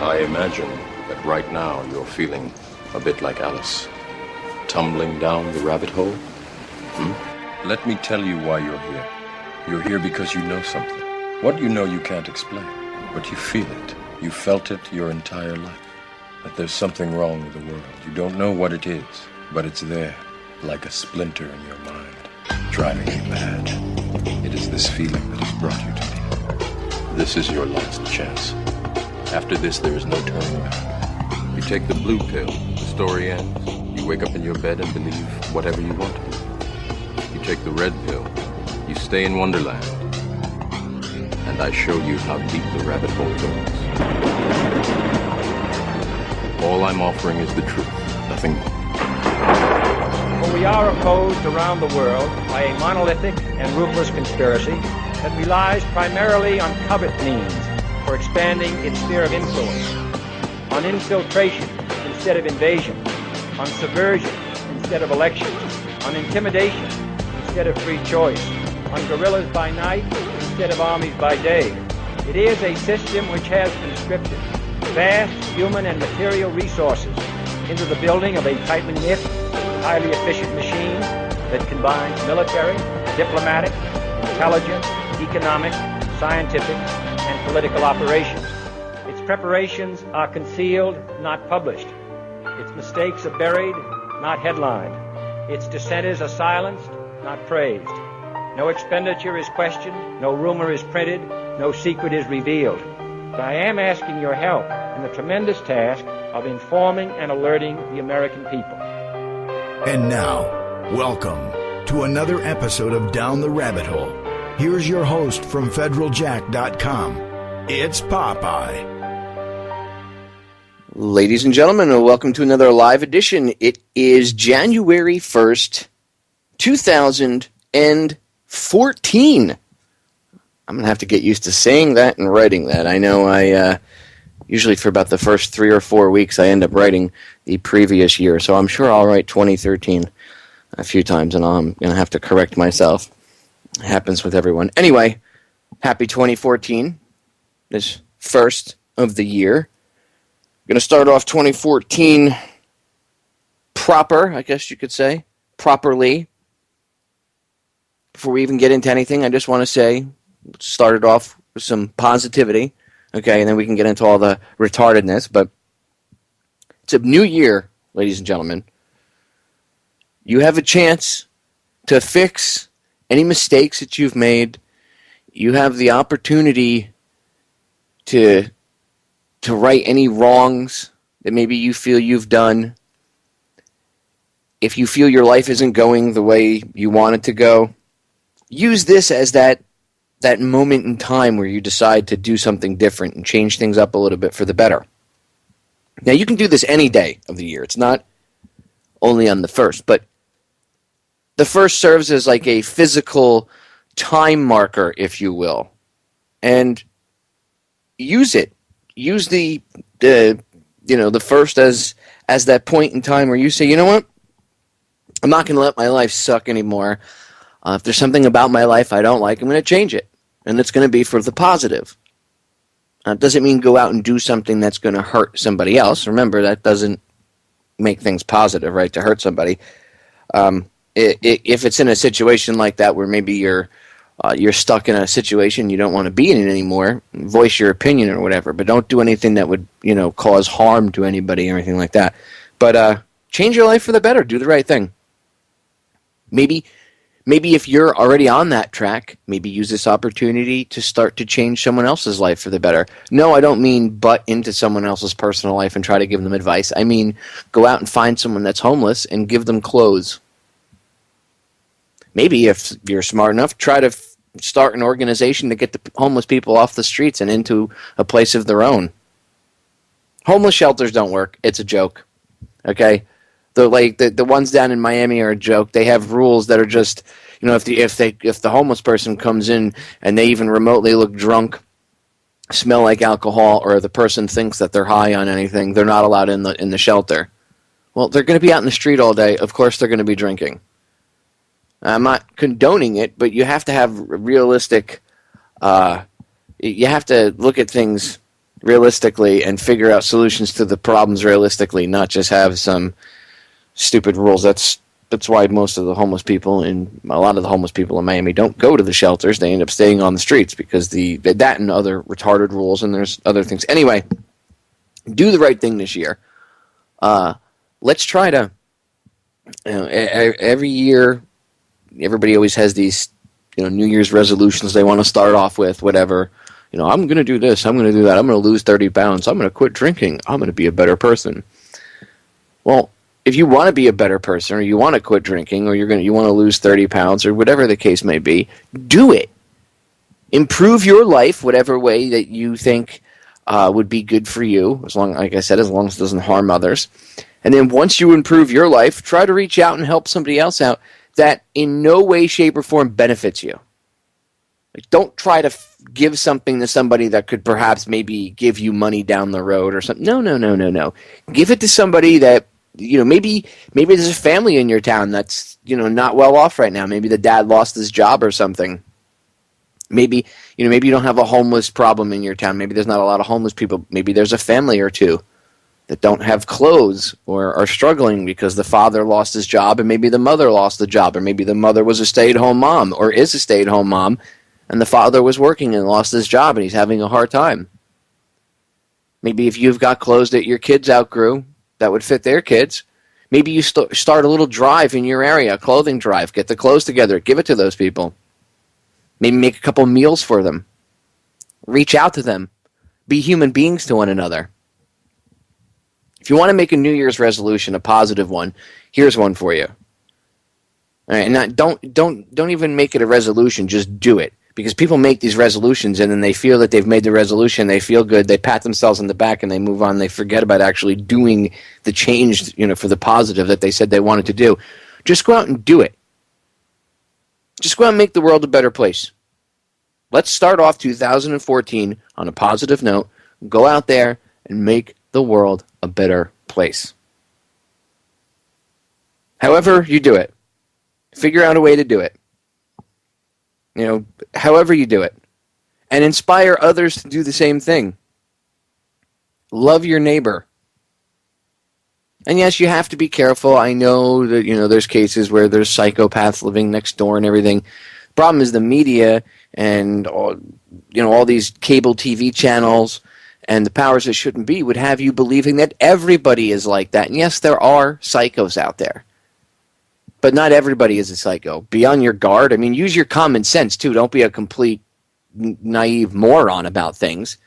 I imagine that right now you're feeling a bit like Alice, tumbling down the rabbit hole. Let me tell you why you're here. You're here because you know something. What you know you can't explain, but you feel it. You felt it your entire life. That there's something wrong with the world. You don't know what it is, but it's there, like a splinter in your mind, driving you mad. It is this feeling that has brought you to me. This is your last chance. After this, there is no turning back. You take the blue pill, the story ends. You wake up in your bed and believe whatever you want to believe. You take the red pill, you stay in Wonderland, and I show you how deep the rabbit hole goes. All I'm offering is the truth, nothing more. For we are opposed around the world by a monolithic and ruthless conspiracy that relies primarily on covert means for expanding its sphere of influence, on infiltration instead of invasion, on subversion instead of election, on intimidation instead of free choice, on guerrillas by night instead of armies by day. It is a system which has conscripted vast human and material resources into the building of a tightly knit, highly efficient machine that combines military, diplomatic, intelligence, economic, scientific, and political operations. Its preparations are concealed, not published. Its mistakes are buried, not headlined. Its dissenters are silenced, not praised. No expenditure is questioned, no rumor is printed, no secret is revealed. But I am asking your help in the tremendous task of informing and alerting the American people. And now, welcome to another episode of Down the Rabbit Hole. Here's your host from federaljack.com. It's Popeye. Ladies and gentlemen, welcome to another live edition. It is January 1st, 2014. I'm going to have to get used to saying that and writing that. I know I usually for about the first 3 or 4 weeks I end up writing the previous year, so I'm sure I'll write 2013 a few times, and I'm going to have to correct myself. It happens with everyone. Anyway, happy 2014, this first of the year. Going to start off 2014 proper, I guess you could say, properly. Before we even get into anything, I just want to say, start it off with some positivity, okay, and then we can get into all the retardedness, but it's a new year, ladies and gentlemen. You have a chance to fix any mistakes that you've made. You have the opportunity to right any wrongs that maybe you feel you've done. If you feel your life isn't going the way you want it to go, use this as that moment in time where you decide to do something different and change things up a little bit for the better. Now, you can do this any day of the year. It's not only on the first, but the first serves as like a physical time marker, if you will, and use it. Use the first as that point in time where you say, you know what, I'm not going to let my life suck anymore. If there's something about my life I don't like, I'm going to change it, and it's going to be for the positive. It doesn't mean go out and do something that's going to hurt somebody else. Remember, that doesn't make things positive, right, to hurt somebody. If it's in a situation like that where maybe you're stuck in a situation you don't want to be in it anymore, voice your opinion or whatever, but don't do anything that would, cause harm to anybody or anything like that. But change your life for the better. Do the right thing. Maybe if you're already on that track, maybe use this opportunity to start to change someone else's life for the better. No, I don't mean butt into someone else's personal life and try to give them advice. I mean go out and find someone that's homeless and give them clothes. Maybe if you're smart enough, try to start an organization to get the homeless people off the streets and into a place of their own. Homeless shelters don't work. It's a joke. Okay? The ones down in Miami are a joke. They have rules that are just, if the homeless person comes in and they even remotely look drunk, smell like alcohol, or the person thinks that they're high on anything, they're not allowed in the shelter. Well, they're going to be out in the street all day. Of course they're going to be drinking. I'm not condoning it, but you have to have realistic, you have to look at things realistically and figure out solutions to the problems realistically, not just have some stupid rules. That's why most of the homeless people and a lot of the homeless people in Miami don't go to the shelters. They end up staying on the streets because that and other retarded rules, and there's other things. Anyway, do the right thing this year. Let's try to, every year, everybody always has these, New Year's resolutions they want to start off with, whatever. I'm going to do this, I'm going to do that, I'm going to lose 30 pounds, I'm going to quit drinking, I'm going to be a better person. Well, if you want to be a better person, or you want to quit drinking, or you want to lose 30 pounds, or whatever the case may be, do it. Improve your life whatever way that you think would be good for you, like I said, as long as it doesn't harm others. And then once you improve your life, try to reach out and help somebody else out that in no way, shape, or form benefits you. Like, don't try to give something to somebody that could perhaps maybe give you money down the road or something. No. Give it to somebody that, maybe there's a family in your town that's, not well off right now. Maybe the dad lost his job or something. Maybe you don't have a homeless problem in your town. Maybe there's not a lot of homeless people. Maybe there's a family or two that don't have clothes or are struggling because the father lost his job and maybe the mother lost the job, or maybe the mother was a stay-at-home mom or is a stay-at-home mom and the father was working and lost his job and he's having a hard time. Maybe if you've got clothes that your kids outgrew that would fit their kids, maybe you start a little drive in your area, a clothing drive. Get the clothes together. Give it to those people. Maybe make a couple meals for them. Reach out to them. Be human beings to one another. If you want to make a New Year's resolution, a positive one, here's one for you. All right, and don't even make it a resolution. Just do it. Because people make these resolutions and then they feel that they've made the resolution, they feel good, they pat themselves on the back and they move on. They forget about actually doing the change, for the positive that they said they wanted to do. Just go out and do it. Just go out and make the world a better place. Let's start off 2014 on a positive note. Go out there and make the world a better place. However you do it. Figure out a way to do it. However you do it. And inspire others to do the same thing. Love your neighbor. And yes, you have to be careful. I know that, there's cases where there's psychopaths living next door and everything. Problem is the media and all these cable TV channels and the powers that shouldn't be would have you believing that everybody is like that. And yes, there are psychos out there. But not everybody is a psycho. Be on your guard. Use your common sense, too. Don't be a complete naive moron about things.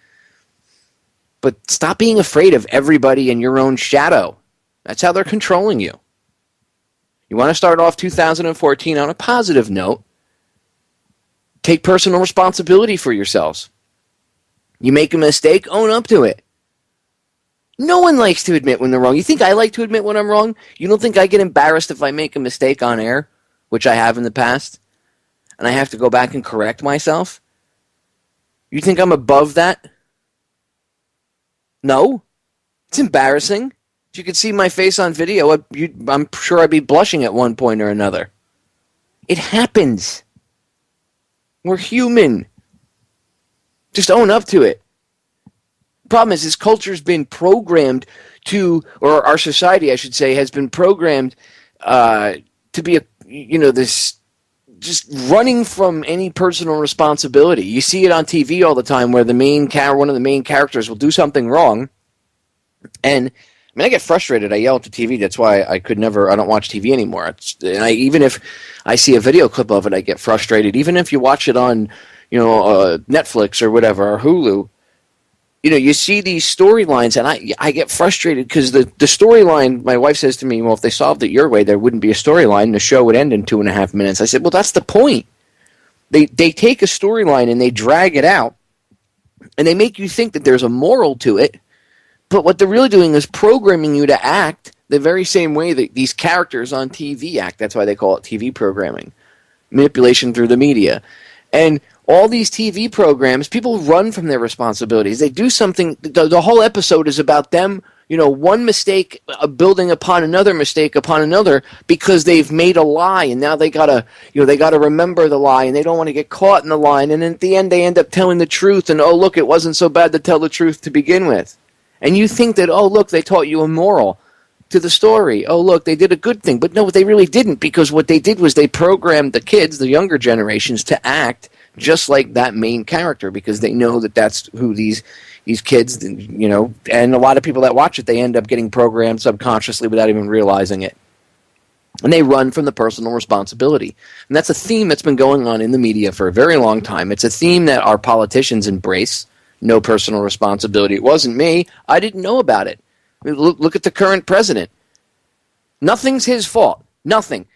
But stop being afraid of everybody in your own shadow. That's how they're controlling you. You want to start off 2014 on a positive note. Take personal responsibility for yourselves. You make a mistake, own up to it. No one likes to admit when they're wrong. You think I like to admit when I'm wrong? You don't think I get embarrassed if I make a mistake on air, which I have in the past, and I have to go back and correct myself? You think I'm above that? No. It's embarrassing. If you could see my face on video, I'm sure I'd be blushing at one point or another. It happens. We're human. Just own up to it. Problem is, this culture's been programmed to, or our society, I should say, has been programmed to be this just running from any personal responsibility. You see it on TV all the time, where one of the main characters will do something wrong, and I get frustrated. I yell at the TV. That's why I don't watch TV anymore. Even if I see a video clip of it, I get frustrated. Even if you watch it on, Netflix or whatever, or Hulu. You see these storylines, and I get frustrated because the storyline, my wife says to me, well, if they solved it your way, there wouldn't be a storyline. The show would end in 2.5 minutes. I said, well, that's the point. They take a storyline and they drag it out, and they make you think that there's a moral to it, but what they're really doing is programming you to act the very same way that these characters on TV act. That's why they call it TV programming. Manipulation through the media. And all these TV programs, people run from their responsibilities. They do something. The whole episode is about them, one mistake building upon another mistake upon another because they've made a lie, and now they gotta remember the lie, and they don't want to get caught in the lie, and at the end they end up telling the truth, and oh look, it wasn't so bad to tell the truth to begin with. And you think that, oh look, they taught you a moral to the story. Oh look, they did a good thing. But no, they really didn't, because what they did was they programmed the kids, the younger generations, to act just like that main character, because they know that that's who these kids, and a lot of people that watch it, they end up getting programmed subconsciously without even realizing it. And they run from the personal responsibility. And that's a theme that's been going on in the media for a very long time. It's a theme that our politicians embrace. No personal responsibility. It wasn't me. I didn't know about it. Look at the current president. Nothing's his fault. Nothing.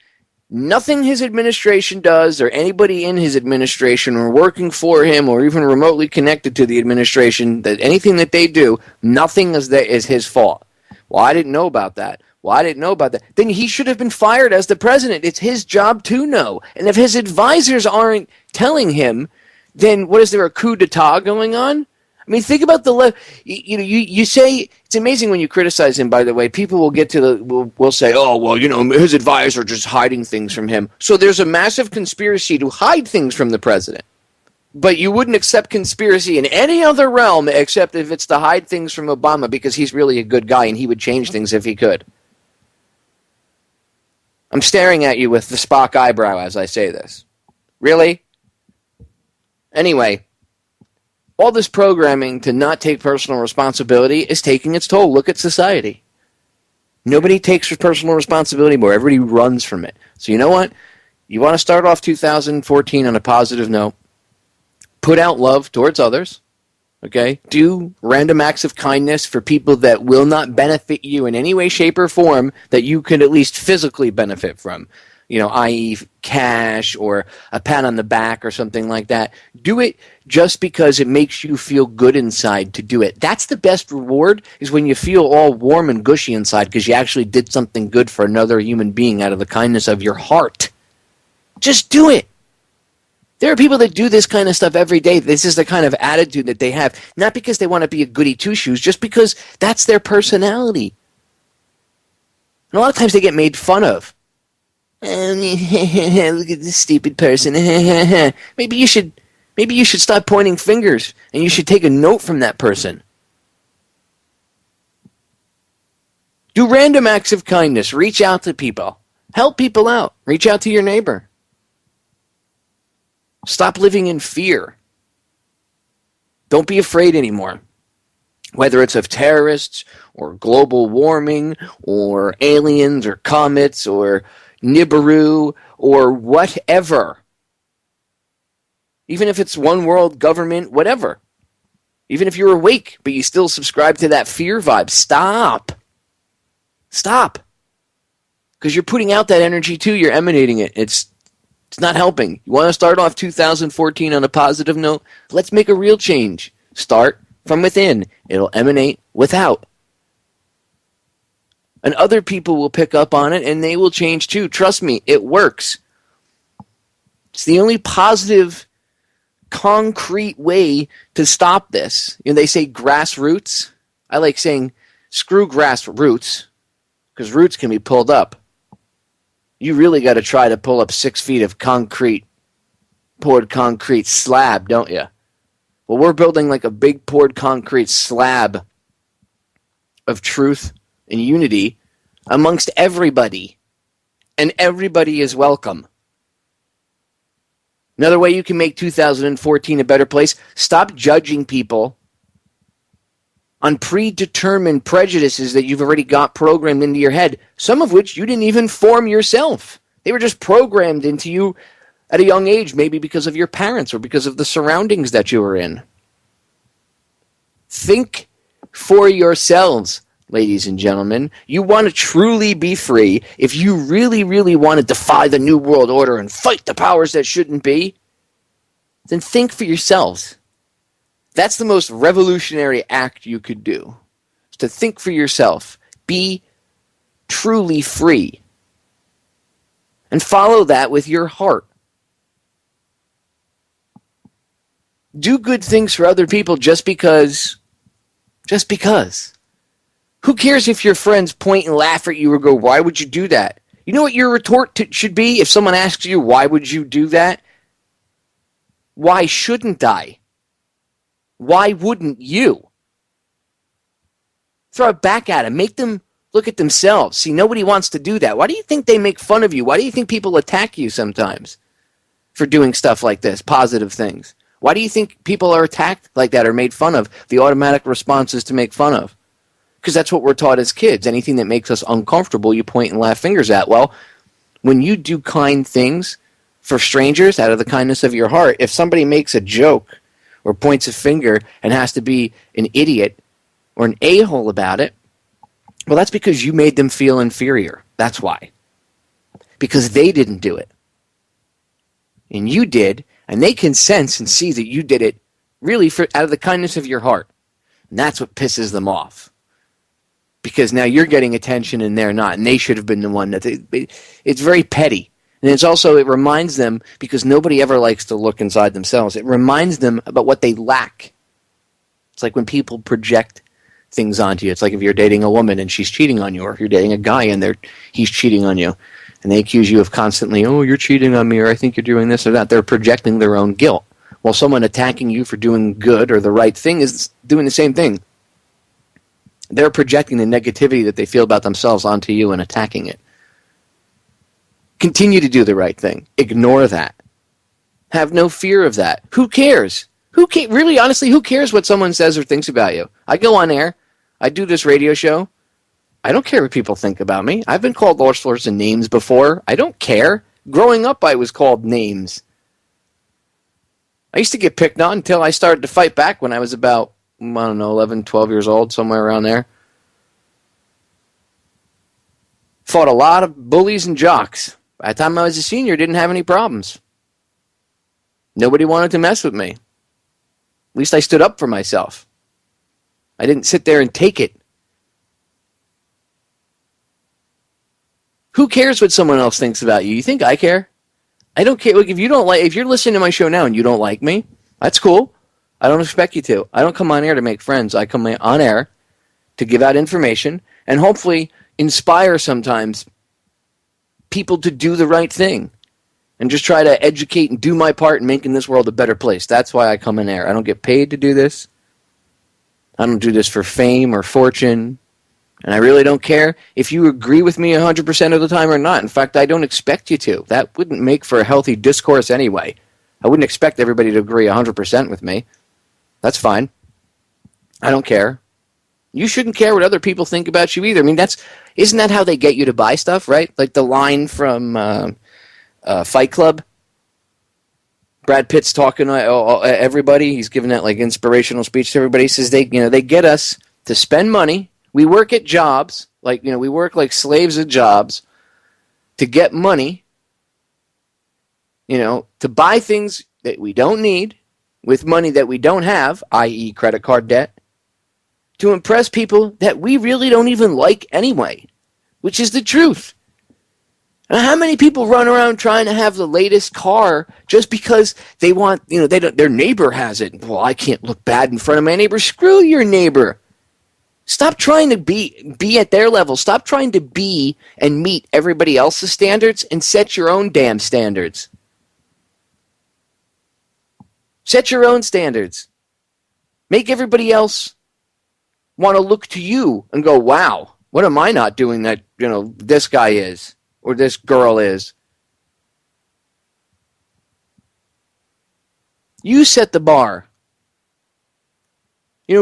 Nothing his administration does, or anybody in his administration or working for him or even remotely connected to the administration, that anything that they do, nothing is his fault. Well, I didn't know about that. Well, I didn't know about that. Then he should have been fired as the president. It's his job to know. And if his advisors aren't telling him, then what is there, a coup d'etat going on? I mean, think about the left. You say, it's amazing when you criticize him, by the way. People will get to will say, oh, well, his advisors are just hiding things from him. So there's a massive conspiracy to hide things from the president. But you wouldn't accept conspiracy in any other realm except if it's to hide things from Obama, because he's really a good guy and he would change things if he could. I'm staring at you with the Spock eyebrow as I say this. Really? Anyway. All this programming to not take personal responsibility is taking its toll. Look at society. Nobody takes personal responsibility more. Everybody runs from it. So you know what? You want to start off 2014 on a positive note. Put out love towards others. Okay? Do random acts of kindness for people that will not benefit you in any way, shape, or form that you could at least physically benefit from. I.e. cash or a pat on the back or something like that. Do it just because it makes you feel good inside to do it. That's the best reward, is when you feel all warm and gushy inside because you actually did something good for another human being out of the kindness of your heart. Just do it. There are people that do this kind of stuff every day. This is the kind of attitude that they have, not because they want to be a goody two-shoes, just because that's their personality. And a lot of times they get made fun of. Look at this stupid person. Maybe you should stop pointing fingers and you should take a note from that person. Do random acts of kindness. Reach out to people. Help people out. Reach out to your neighbor. Stop living in fear. Don't be afraid anymore. Whether it's of terrorists or global warming or aliens or comets or Nibiru or whatever. Even if it's one world government, whatever. Even if you're awake, but you still subscribe to that fear vibe, stop. Stop. Because you're putting out that energy too, you're emanating it. It's not helping. You want to start off 2014 on a positive note? Let's make a real change. Start from within. It'll emanate without. And other people will pick up on it, and they will change too. Trust me, it works. It's the only positive, concrete way to stop this. They say grassroots. I like saying screw grassroots, because roots can be pulled up. You really got to try to pull up 6 feet of concrete, poured concrete slab, don't you? Well, we're building like a big poured concrete slab of truth and unity amongst everybody. And everybody is welcome. Another way you can make 2014 a better place, stop judging people on predetermined prejudices that you've already got programmed into your head, some of which you didn't even form yourself. They were just programmed into you at a young age, maybe because of your parents or because of the surroundings that you were in. Think for yourselves, ladies and gentlemen. You want to truly be free. If you really, really want to defy the New World Order and fight the powers that shouldn't be, then think for yourselves. That's the most revolutionary act you could do, is to think for yourself. Be truly free. And follow that with your heart. Do good things for other people just because. Just because. Who cares if your friends point and laugh at you or go, why would you do that? You know what your retort should be if someone asks you, why would you do that? Why shouldn't I? Why wouldn't you? Throw it back at them. Make them look at themselves. See, nobody wants to do that. Why do you think they make fun of you? Why do you think people attack you sometimes for doing stuff like this, positive things? Why do you think people are attacked like that or made fun of? The automatic response is to make fun of. Because that's what we're taught as kids. Anything that makes us uncomfortable, you point and laugh fingers at. Well, when you do kind things for strangers out of the kindness of your heart, if somebody makes a joke or points a finger and has to be an idiot or an a-hole about it, well, that's because you made them feel inferior. That's why. Because they didn't do it. And you did, and they can sense and see that you did it really out of the kindness of your heart. And that's what pisses them off. Because now you're getting attention and they're not, and they should have been the one that it's very petty. And it's also, it reminds them, because nobody ever likes to look inside themselves, it reminds them about what they lack. It's like when people project things onto you. It's like if you're dating a woman and she's cheating on you, or if you're dating a guy and he's cheating on you, and they accuse you of constantly, oh, you're cheating on me, or I think you're doing this or that. They're projecting their own guilt. While someone attacking you for doing good or the right thing is doing the same thing. They're projecting the negativity that they feel about themselves onto you and attacking it. Continue to do the right thing. Ignore that. Have no fear of that. Who cares? Really, honestly, who cares what someone says or thinks about you? I go on air. I do this radio show. I don't care what people think about me. I've been called all sorts of names before. I don't care. Growing up, I was called names. I used to get picked on until I started to fight back when I was about, I don't know, 11, 12 years old, somewhere around there. Fought a lot of bullies and jocks. By the time I was a senior, didn't have any problems. Nobody wanted to mess with me. At least I stood up for myself. I didn't sit there and take it. Who cares what someone else thinks about you? You think I care? I don't care. Look, if you're listening to my show now and you don't like me, that's cool. I don't expect you to. I don't come on air to make friends. I come on air to give out information and hopefully inspire sometimes people to do the right thing and just try to educate and do my part in making this world a better place. That's why I come on air. I don't get paid to do this. I don't do this for fame or fortune. And I really don't care if you agree with me 100% of the time or not. In fact, I don't expect you to. That wouldn't make for a healthy discourse anyway. I wouldn't expect everybody to agree 100% with me. That's fine. I don't care. You shouldn't care what other people think about you either. I mean, isn't that how they get you to buy stuff, right? Like the line from Fight Club. Brad Pitt's talking to everybody. He's giving that like inspirational speech to everybody. He says they get us to spend money. We work at jobs, we work like slaves at jobs to get money, to buy things that we don't need with money that we don't have, i.e. credit card debt, to impress people that we really don't even like anyway, which is the truth. Now, how many people run around trying to have the latest car just because they want, their neighbor has it? Well, I can't look bad in front of my neighbor. Screw your neighbor. Stop trying to be at their level. Stop trying to be and meet everybody else's standards and set your own damn standards. Set your own standards. Make everybody else want to look to you and go, wow, what am I not doing that, this guy is or this girl is? You set the bar.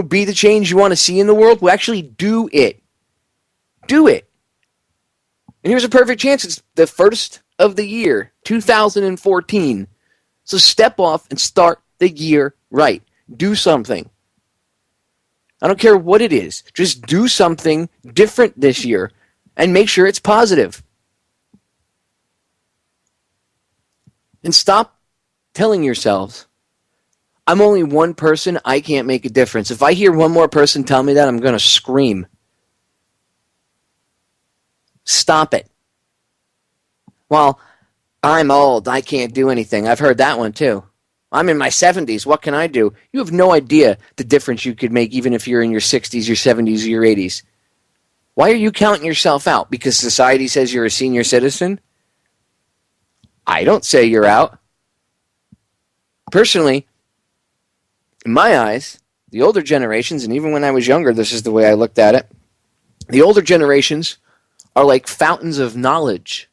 Be the change you want to see in the world. Well, actually do it. Do it. And here's a perfect chance. It's the first of the year, 2014. So step off and start the year right. Do something. I don't care what it is. Just do something different this year and make sure it's positive. And stop telling yourselves, I'm only one person, I can't make a difference. If I hear one more person tell me that, I'm going to scream. Stop it. Well, I'm old, I can't do anything. I've heard that one too. I'm in my 70s, what can I do? You have no idea the difference you could make even if you're in your 60s, your 70s, or your 80s. Why are you counting yourself out? Because society says you're a senior citizen? I don't say you're out. Personally, in my eyes, the older generations, and even when I was younger, this is the way I looked at it, the older generations are like fountains of knowledge.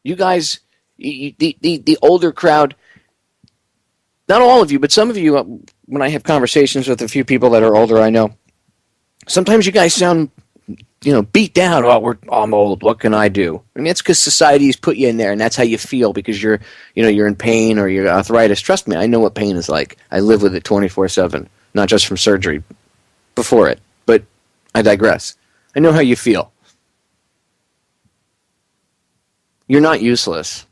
You guys, the older crowd, not all of you, but some of you, when I have conversations with a few people that are older, I know, sometimes you guys sound, beat down. Oh, I'm old. What can I do? I mean, it's because society's put you in there, and that's how you feel because you're in pain or you're arthritis. Trust me, I know what pain is like. I live with it 24/7, not just from surgery, before it. But I digress. I know how you feel. You're not useless.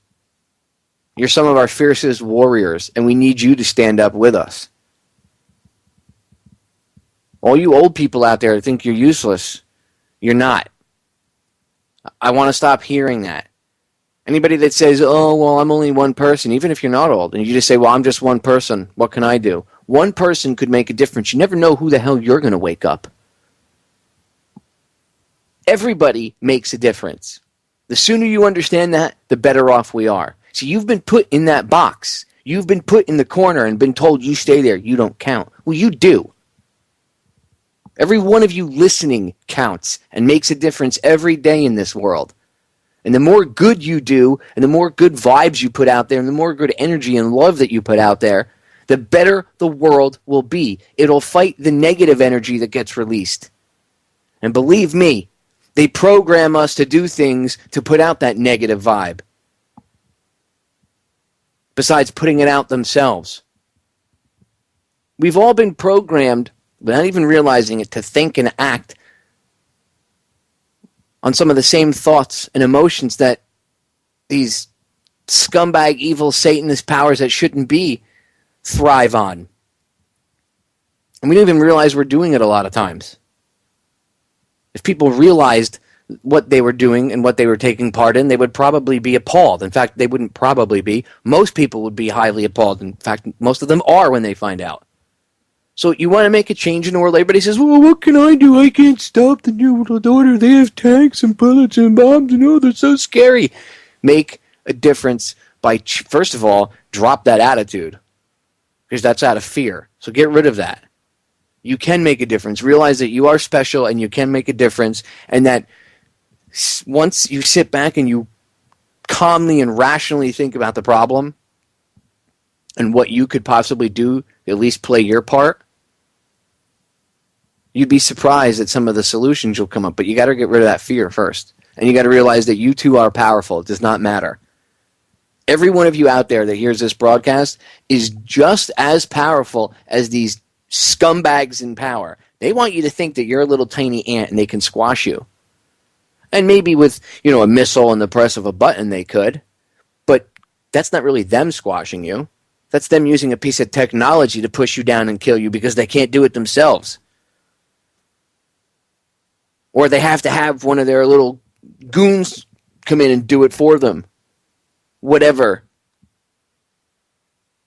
You're some of our fiercest warriors, and we need you to stand up with us. All you old people out there that think you're useless, you're not. I want to stop hearing that. Anybody that says, oh, well, I'm only one person, even if you're not old, and you just say, well, I'm just one person, what can I do? One person could make a difference. You never know who the hell you're going to wake up. Everybody makes a difference. The sooner you understand that, the better off we are. So you've been put in that box. You've been put in the corner and been told you stay there. You don't count. Well, you do. Every one of you listening counts and makes a difference every day in this world. And the more good you do, and the more good vibes you put out there, and the more good energy and love that you put out there, the better the world will be. It'll fight the negative energy that gets released. And believe me, they program us to do things to put out that negative vibe, besides putting it out themselves. We've all been programmed, without even realizing it, to think and act on some of the same thoughts and emotions that these scumbag, evil, Satanist powers that shouldn't be thrive on. And we don't even realize we're doing it a lot of times. If people realized what they were doing and what they were taking part in, they would probably be appalled. In fact, they wouldn't probably be. Most people would be highly appalled. In fact, most of them are when they find out. So you want to make a change in the world. Everybody says, well, what can I do? I can't stop the New World Order. They have tanks and bullets and bombs and they're so scary. Make a difference by, first of all, drop that attitude. Because that's out of fear. So get rid of that. You can make a difference. Realize that you are special and you can make a difference. And that once you sit back and you calmly and rationally think about the problem and what you could possibly do, at least play your part, you'd be surprised at some of the solutions you'll come up. But you got to get rid of that fear first. And you got to realize that you too are powerful. It does not matter. Every one of you out there that hears this broadcast is just as powerful as these scumbags in power. They want you to think that you're a little tiny ant and they can squash you. And maybe with, a missile and the press of a button they could. But that's not really them squashing you. That's them using a piece of technology to push you down and kill you because they can't do it themselves. Or they have to have one of their little goons come in and do it for them. Whatever.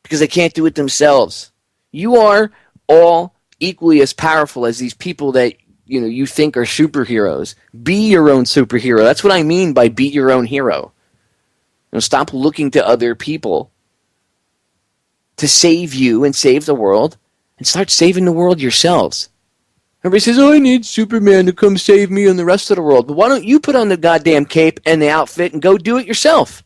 Because they can't do it themselves. You are all equally as powerful as these people that you think are superheroes. Be your own superhero. That's what I mean by be your own hero. Stop looking to other people to save you and save the world, and start saving the world yourselves. Everybody says, oh, I need Superman to come save me and the rest of the world. But why don't you put on the goddamn cape and the outfit and go do it yourself?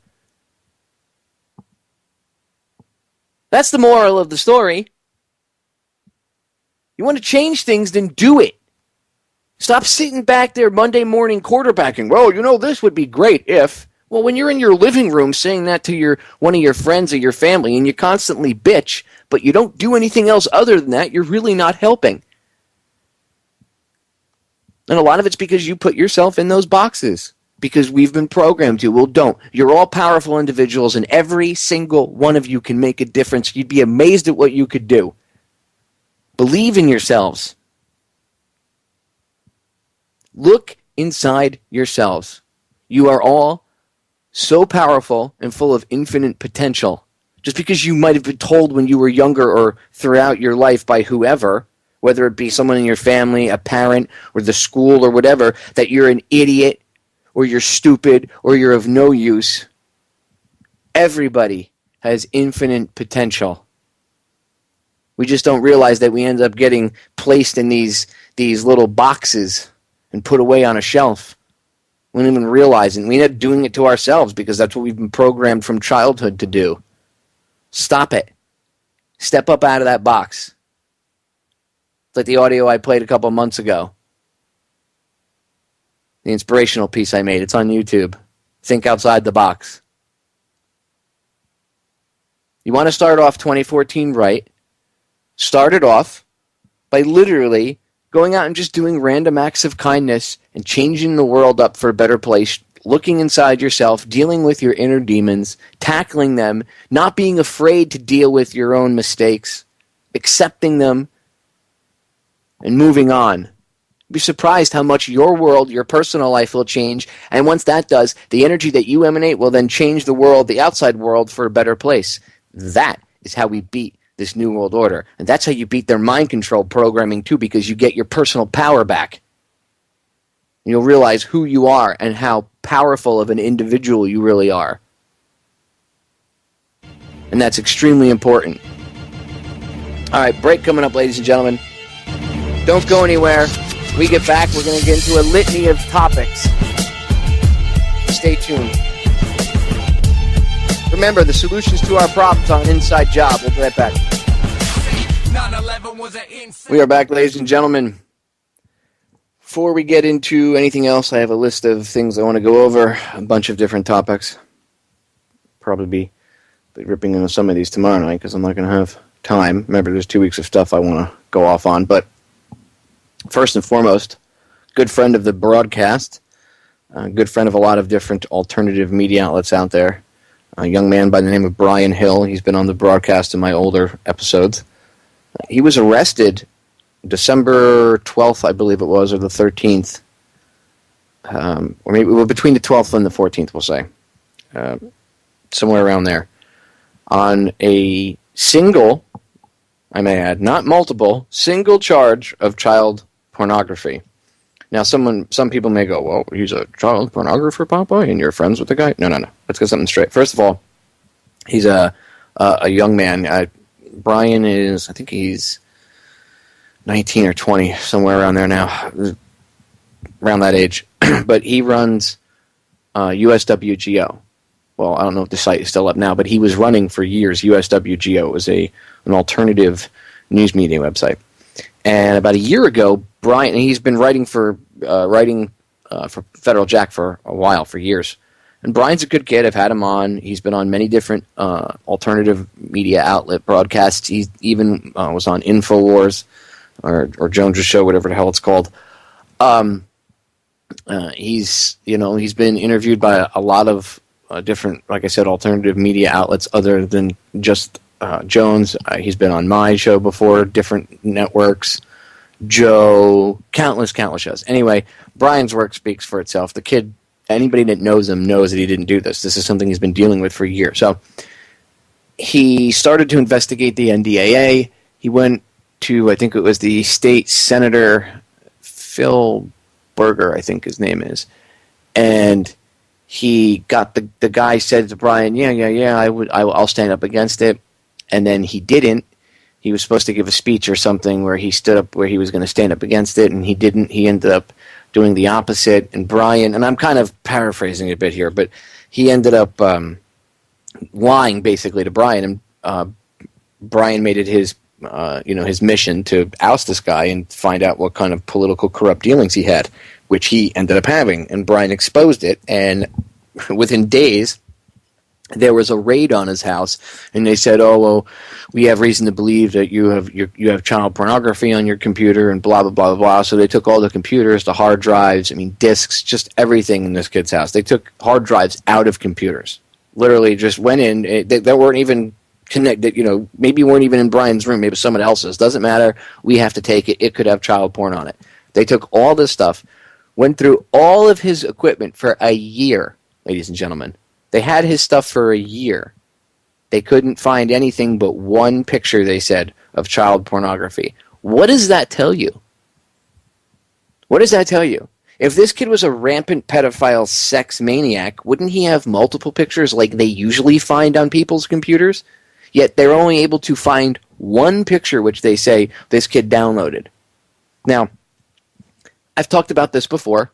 That's the moral of the story. You want to change things, then do it. Stop sitting back there Monday morning quarterbacking. Well, this would be great if... Well, when you're in your living room saying that to one of your friends or your family and you constantly bitch, but you don't do anything else other than that, you're really not helping. And a lot of it's because you put yourself in those boxes. Because we've been programmed to. Well, don't. You're all powerful individuals and every single one of you can make a difference. You'd be amazed at what you could do. Believe in yourselves. Look inside yourselves. You are all so powerful and full of infinite potential. Just because you might have been told when you were younger or throughout your life by whoever, whether it be someone in your family, a parent, or the school or whatever, that you're an idiot or you're stupid or you're of no use. Everybody has infinite potential. We just don't realize that we end up getting placed in these little boxes and put away on a shelf. We don't even realize it. We end up doing it to ourselves because that's what we've been programmed from childhood to do. Stop it. Step up out of that box. It's like the audio I played a couple months ago. The inspirational piece I made. It's on YouTube. Think outside the box. You want to start off 2014 right. Start it off by literally going out and just doing random acts of kindness and changing the world up for a better place, looking inside yourself, dealing with your inner demons, tackling them, not being afraid to deal with your own mistakes, accepting them, and moving on. You'd be surprised how much your world, your personal life will change, and once that does, the energy that you emanate will then change the world, the outside world, for a better place. That is how we beat this New World Order. And that's how you beat their mind control programming too, because you get your personal power back. You'll realize who you are and how powerful of an individual you really are. And that's extremely important. All right, break coming up, ladies and gentlemen. Don't go anywhere. When we get back, we're going to get into a litany of topics. Stay tuned. Remember, the solutions to our problems on Inside Job. We'll be right back. We are back, ladies and gentlemen. Before we get into anything else, I have a list of things I want to go over, a bunch of different topics. Probably be ripping into some of these tomorrow night because I'm not going to have time. Remember, there's 2 weeks of stuff I want to go off on. But first and foremost, good friend of the broadcast, a good friend of a lot of different alternative media outlets out there, a young man by the name of Brian Hill. He's been on the broadcast in my older episodes. He was arrested December 12th, I believe it was, or the 13th. Or maybe between the 12th and the 14th, we'll say. Somewhere around there. On a single, I may add, not multiple, single charge of child pornography. Now, some people may go, well, he's a child pornographer, Popeye, and you're friends with the guy? No. Let's get something straight. First of all, he's a young man. Brian is, I think he's 19 or 20, somewhere around there now, around that age. But he runs USWGO. Well, I don't know if the site is still up now, but he was running for years. USWGO was an alternative news media website. And about a year ago, Brian, and he's been writing for Federal Jack for a while, for years. And Brian's a good kid. I've had him on. He's been on many different alternative media outlet broadcasts. He even was on InfoWars or Jones's Show, whatever the hell it's called. He's been interviewed by a lot of different, like I said, alternative media outlets other than just Jones. He's been on my show before, different networks. Joe, countless shows. Anyway, Brian's work speaks for itself. The kid, anybody that knows him knows that he didn't do this. This is something he's been dealing with for years. So he started to investigate the NDAA. He went to, I think it was the state senator, Phil Berger, I think his name is, and he got the guy said to Brian, I'll stand up against it, and then he didn't. He was supposed to give a speech or something where he stood up, where he was going to stand up against it, and he didn't. He ended up doing the opposite. And Brian, and I'm kind of paraphrasing a bit here, but he ended up lying basically to Brian, and Brian made it his mission to oust this guy and find out what kind of political corrupt dealings he had, which he ended up having. And Brian exposed it, and within days, there was a raid on his house, and they said, "Oh, well, we have reason to believe that you have child pornography on your computer," and blah blah blah blah blah. So they took all the computers, the hard drives, discs, just everything in this kid's house. They took hard drives out of computers. Literally, just went in. They weren't even connected. Maybe weren't even in Brian's room. Maybe someone else's. Doesn't matter. We have to take it. It could have child porn on it. They took all this stuff, went through all of his equipment for a year, ladies and gentlemen. They had his stuff for a year. They couldn't find anything but one picture, they said, of child pornography. What does that tell you? What does that tell you? If this kid was a rampant pedophile sex maniac, wouldn't he have multiple pictures like they usually find on people's computers? Yet they're only able to find one picture which they say this kid downloaded. Now, I've talked about this before.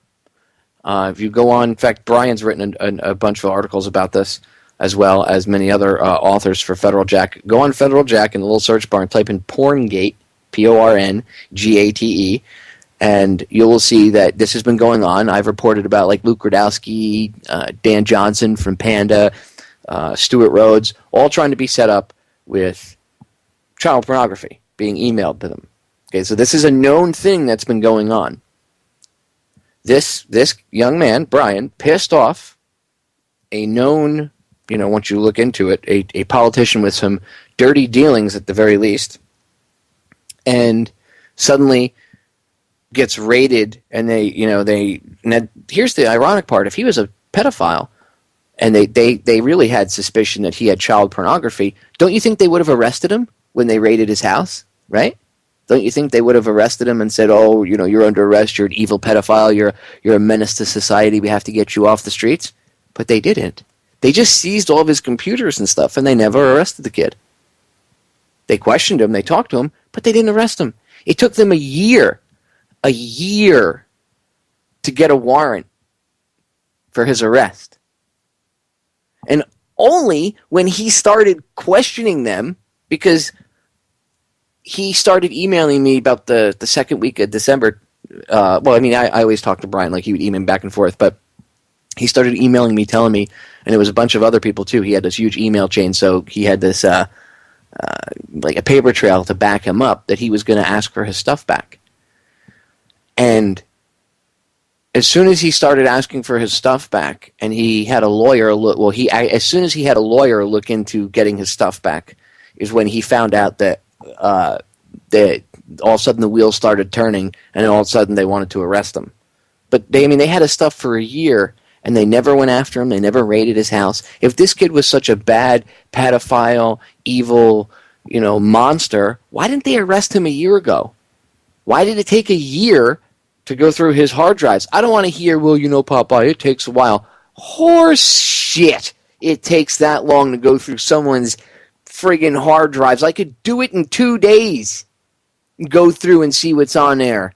If you go on, in fact, Brian's written a bunch of articles about this, as well as many other authors for Federal Jack. Go on Federal Jack in the little search bar and type in Porngate, Porngate, and you will see that this has been going on. I've reported about like Luke Grudowski, Dan Johnson from Panda, Stuart Rhodes, all trying to be set up with child pornography being emailed to them. Okay, so this is a known thing that's been going on. This young man, Brian, pissed off a known, once you look into it, a politician with some dirty dealings at the very least, and suddenly gets raided, and here's the ironic part: if he was a pedophile, and they really had suspicion that he had child pornography, don't you think they would have arrested him when they raided his house, right? Don't you think they would have arrested him and said, "Oh, you're under arrest. You're an evil pedophile. You're a menace to society. We have to get you off the streets"? But they didn't. They just seized all of his computers and stuff, and they never arrested the kid. They questioned him, they talked to him, but they didn't arrest him. It took them a year to get a warrant for his arrest. And only when he started questioning them, because he started emailing me about the second week of December. I always talk to Brian, like he would email back and forth, but he started emailing me, telling me, and it was a bunch of other people too. He had this huge email chain, so he had this like a paper trail to back him up that he was going to ask for his stuff back. And as soon as he started asking for his stuff back, and he had a lawyer as soon as he had a lawyer look into getting his stuff back, is when he found out that all of a sudden the wheels started turning, and all of a sudden they wanted to arrest him. But they had his stuff for a year, and they never went after him. They never raided his house. If this kid was such a bad pedophile, evil, monster, why didn't they arrest him a year ago? Why did it take a year to go through his hard drives? I don't want to hear, well, Popeye, it takes a while. Horse shit. It takes that long to go through someone's friggin' hard drives. I could do it in 2 days. Go through and see what's on there.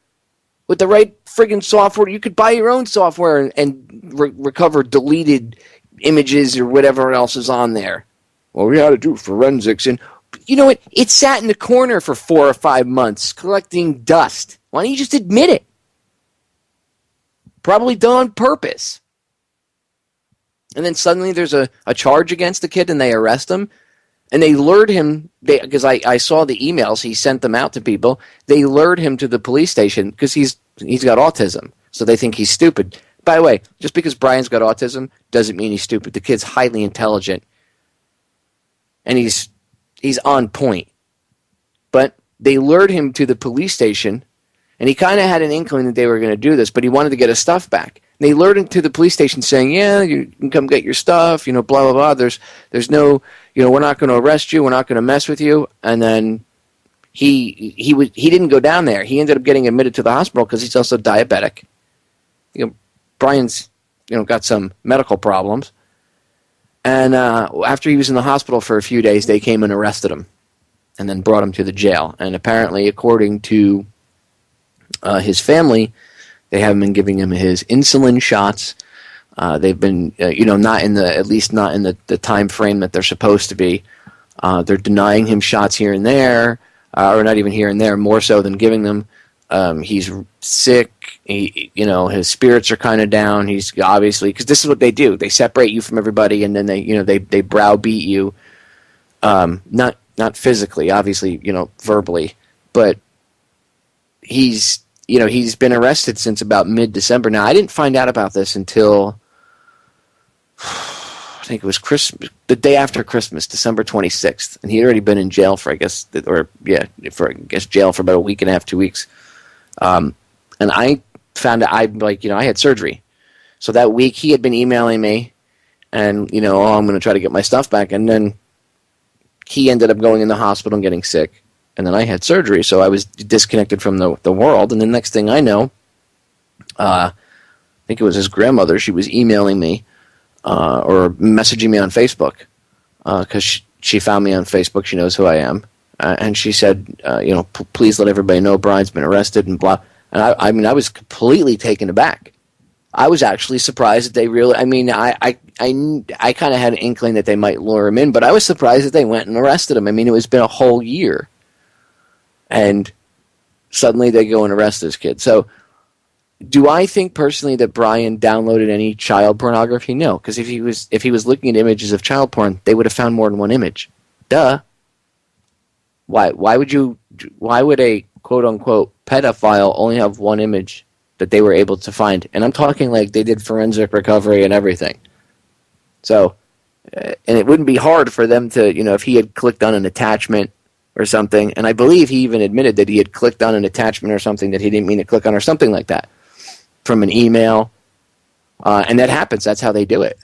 With the right friggin' software, you could buy your own software and recover deleted images or whatever else is on there. Well, we had to do forensics, and you know what? It sat in the corner for 4 or 5 months collecting dust. Why don't you just admit it? Probably done on purpose. And then suddenly there's a charge against the kid, and they arrest him. And they lured him, because I saw the emails, he sent them out to people. They lured him to the police station because he's got autism. So they think he's stupid. By the way, just because Brian's got autism doesn't mean he's stupid. The kid's highly intelligent. And he's on point. But they lured him to the police station, and he kind of had an inkling that they were going to do this, but he wanted to get his stuff back. And they lured him to the police station saying, yeah, you can come get your stuff, blah, blah, blah. There's no, we're not going to arrest you. We're not going to mess with you. And then he didn't go down there. He ended up getting admitted to the hospital because he's also diabetic. Brian's, got some medical problems. And after he was in the hospital for a few days, they came and arrested him and then brought him to the jail. And apparently, according to his family, they haven't been giving him his insulin shots. They've been, not in the time frame that they're supposed to be. They're denying him shots here and there, or not even here and there, more so than giving them. He's sick. His spirits are kind of down. He's obviously, because this is what they do. They separate you from everybody, and then they browbeat you. Not physically, obviously, verbally, but he's been arrested since about mid-December. Now, I didn't find out about this until I think it was Christmas, the day after Christmas, December 26th, and he'd already been in jail for jail for about a week and a half, 2 weeks. And I found out I had surgery, so that week he had been emailing me, and I'm going to try to get my stuff back, and then he ended up going in the hospital and getting sick. and then I had surgery, so I was disconnected from the world. And the next thing I know, I think it was his grandmother. She was emailing me or messaging me on Facebook because she found me on Facebook. She knows who I am, and she said, please let everybody know Brian's been arrested and blah. And I was completely taken aback. I was actually surprised that they really. I mean, I kind of had an inkling that they might lure him in, but I was surprised that they went and arrested him. I mean, it's been a whole year, and suddenly they go and arrest this kid. So, do I think personally that Brian downloaded any child pornography? No, because if he was looking at images of child porn, they would have found more than one image. Duh. Why would a quote unquote pedophile only have one image that they were able to find? And I'm talking like they did forensic recovery and everything. So, and it wouldn't be hard for them to, if he had clicked on an attachment or something, and I believe he even admitted that he had clicked on an attachment or something that he didn't mean to click on or something like that from an email. And that happens. That's how they do it.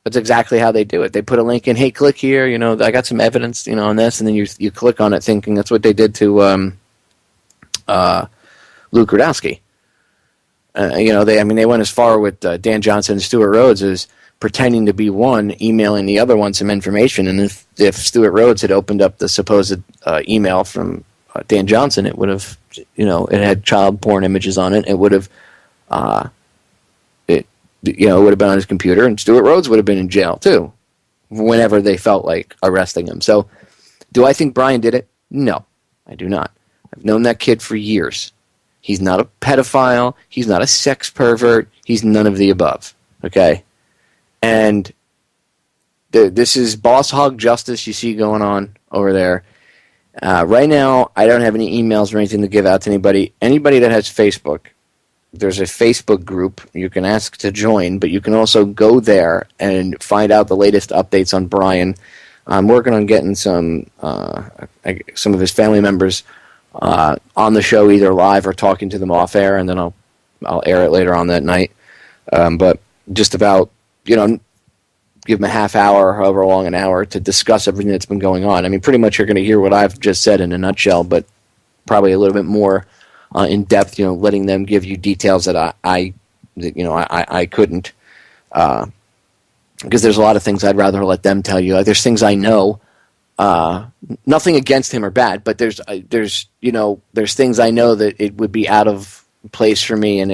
That's exactly how they do it. They put a link in, hey, click here, I got some evidence, on this, and then you click on it thinking that's what they did to Luke Rudowski. They went as far with Dan Johnson and Stuart Rhodes as pretending to be one, emailing the other one some information, and if Stuart Rhodes had opened up the supposed email from Dan Johnson, it would have, it had child porn images on it. It would have, it would have been on his computer, and Stuart Rhodes would have been in jail too, whenever they felt like arresting him. So, do I think Brian did it? No, I do not. I've known that kid for years. He's not a pedophile. He's not a sex pervert. He's none of the above. Okay? And this is boss hog justice you see going on over there. Right now, I don't have any emails or anything to give out to anybody. Anybody that has Facebook, there's a Facebook group you can ask to join, but you can also go there and find out the latest updates on Brian. I'm working on getting some of his family members on the show, either live or talking to them off air, and then I'll air it later on that night. But just about, give them a half hour, however long an hour, to discuss everything that's been going on. I mean, pretty much you're going to hear what I've just said in a nutshell, but probably a little bit more in depth. Letting them give you details that I couldn't, because there's a lot of things I'd rather let them tell you. Like, there's things I know. Nothing against him or bad, but there's things I know that it would be out of place for me, and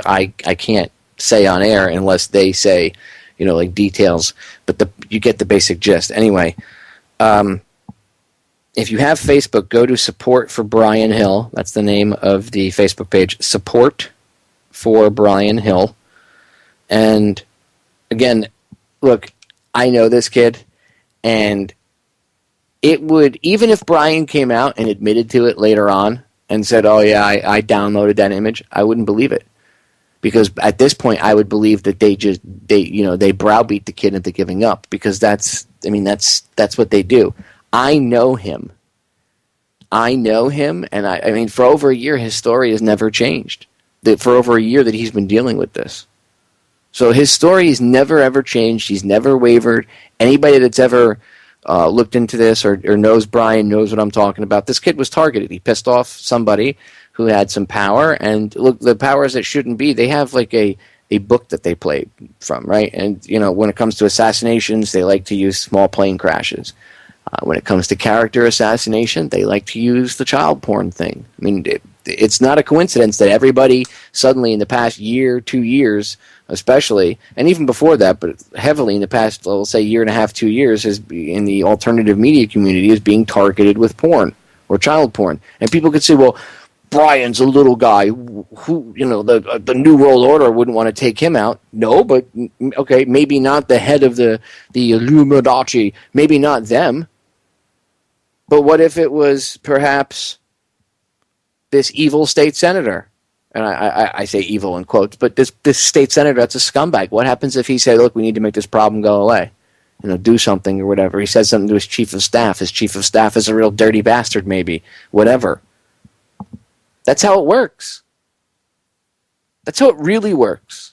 I can't say on air unless they say, like details. But you get the basic gist. Anyway, if you have Facebook, go to Support for Brian Hill. That's the name of the Facebook page. Support for Brian Hill. And again, look, I know this kid, and it would, even if Brian came out and admitted to it later on and said, oh yeah, I downloaded that image, I wouldn't believe it. Because at this point, I would believe that they browbeat the kid into giving up, because that's what they do. I know him, and I mean, for over a year, his story has never changed. For over a year that he's been dealing with this. So his story has never, ever changed. He's never wavered. Anybody that's ever looked into this or knows Brian knows what I'm talking about. This kid was targeted. He pissed off somebody who had some power. And look, the powers that shouldn't be, they have like a book that they play from, right? And, when it comes to assassinations, they like to use small plane crashes. When it comes to character assassination, they like to use the child porn thing. I mean, it's not a coincidence that everybody suddenly in the past year, 2 years, especially, and even before that, but heavily in the past, let's say, year and a half, 2 years, in the alternative media community is being targeted with porn or child porn. And people could say, well, Brian's a little guy who, the New World Order wouldn't want to take him out. No, but, okay, maybe not the head of the Illuminati, maybe not them. But what if it was perhaps this evil state senator? And I say evil in quotes, but this state senator, that's a scumbag. What happens if he said, look, we need to make this problem go away? Do something or whatever. He says something to his chief of staff. His chief of staff is a real dirty bastard, maybe. Whatever. That's how it works. That's how it really works.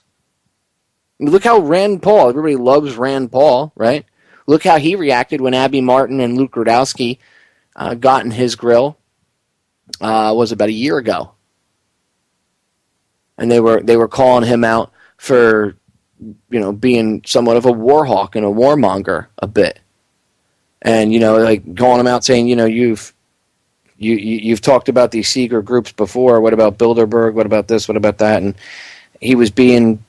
I mean, look how Rand Paul, everybody loves Rand Paul, right? Look how he reacted when Abby Martin and Luke Rudowski got in his grill was about a year ago. And they were calling him out for, being somewhat of a war hawk and a warmonger a bit. And, like calling him out saying, you've talked about these secret groups before. What about Bilderberg? What about this? What about that? And he was being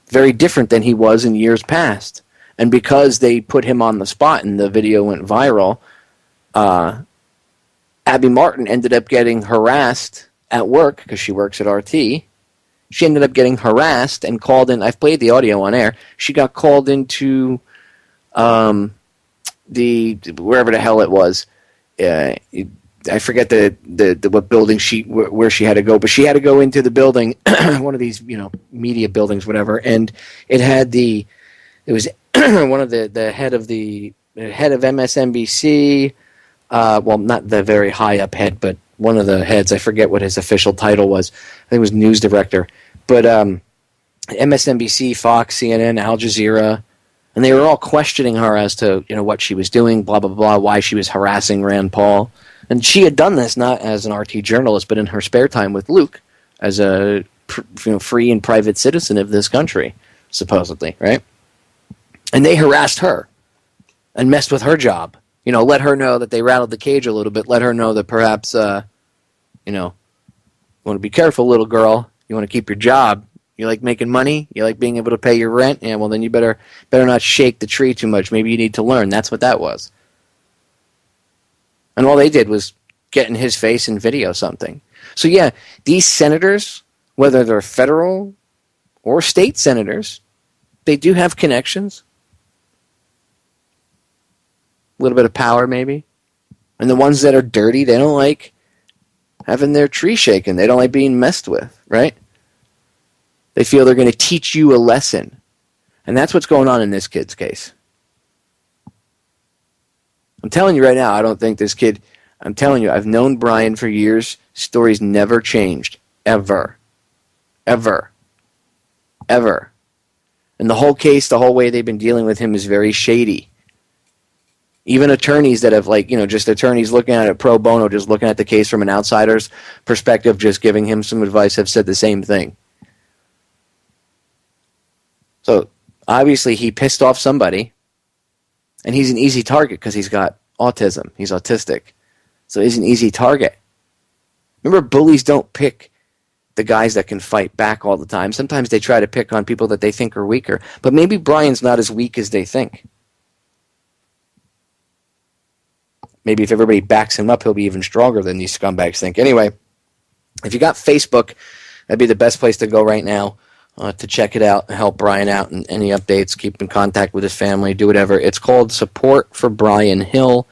very different than he was in years past. And because they put him on the spot and the video went viral, Abby Martin ended up getting harassed at work because she works at RT. She ended up getting harassed and called in. I've played the audio on air. She got called into wherever the hell it was. I forget what building where she had to go, but she had to go into the building, one of these media buildings, whatever. And it was one of the head of MSNBC. Well, not the very high up head, but one of the heads. I forget what his official title was. I think it was news director. But MSNBC, Fox, CNN, Al Jazeera, and they were all questioning her as to what she was doing, blah blah blah, why she was harassing Rand Paul, and she had done this not as an RT journalist, but in her spare time with Luke, as a free and private citizen of this country, supposedly, right? And they harassed her and messed with her job. Let her know that they rattled the cage a little bit. Let her know that perhaps, you want to be careful, little girl. You want to keep your job. You like making money. You like being able to pay your rent. Yeah, well, then you better not shake the tree too much. Maybe you need to learn. That's what that was. And all they did was get in his face and video something. So yeah, these senators, whether they're federal or state senators, they do have connections. A little bit of power, maybe. And the ones that are dirty, they don't like having their tree shaken. They don't like being messed with, right? They feel they're going to teach you a lesson. And that's what's going on in this kid's case. I'm telling you right now, I don't think this kid... I'm telling you, I've known Brian for years. Stories never changed. Ever. Ever. Ever. And the whole case, the whole way they've been dealing with him is very shady. Even attorneys that have, just attorneys looking at it pro bono, just looking at the case from an outsider's perspective, just giving him some advice, have said the same thing. So, obviously, he pissed off somebody, and he's an easy target because he's got autism. He's autistic. So he's an easy target. Remember, bullies don't pick the guys that can fight back all the time. Sometimes they try to pick on people that they think are weaker. But maybe Brian's not as weak as they think. Maybe if everybody backs him up, he'll be even stronger than these scumbags think. Anyway, if you got Facebook, that'd be the best place to go right now to check it out, help Brian out, and any updates, keep in contact with his family, do whatever. It's called Support for Brian Hill.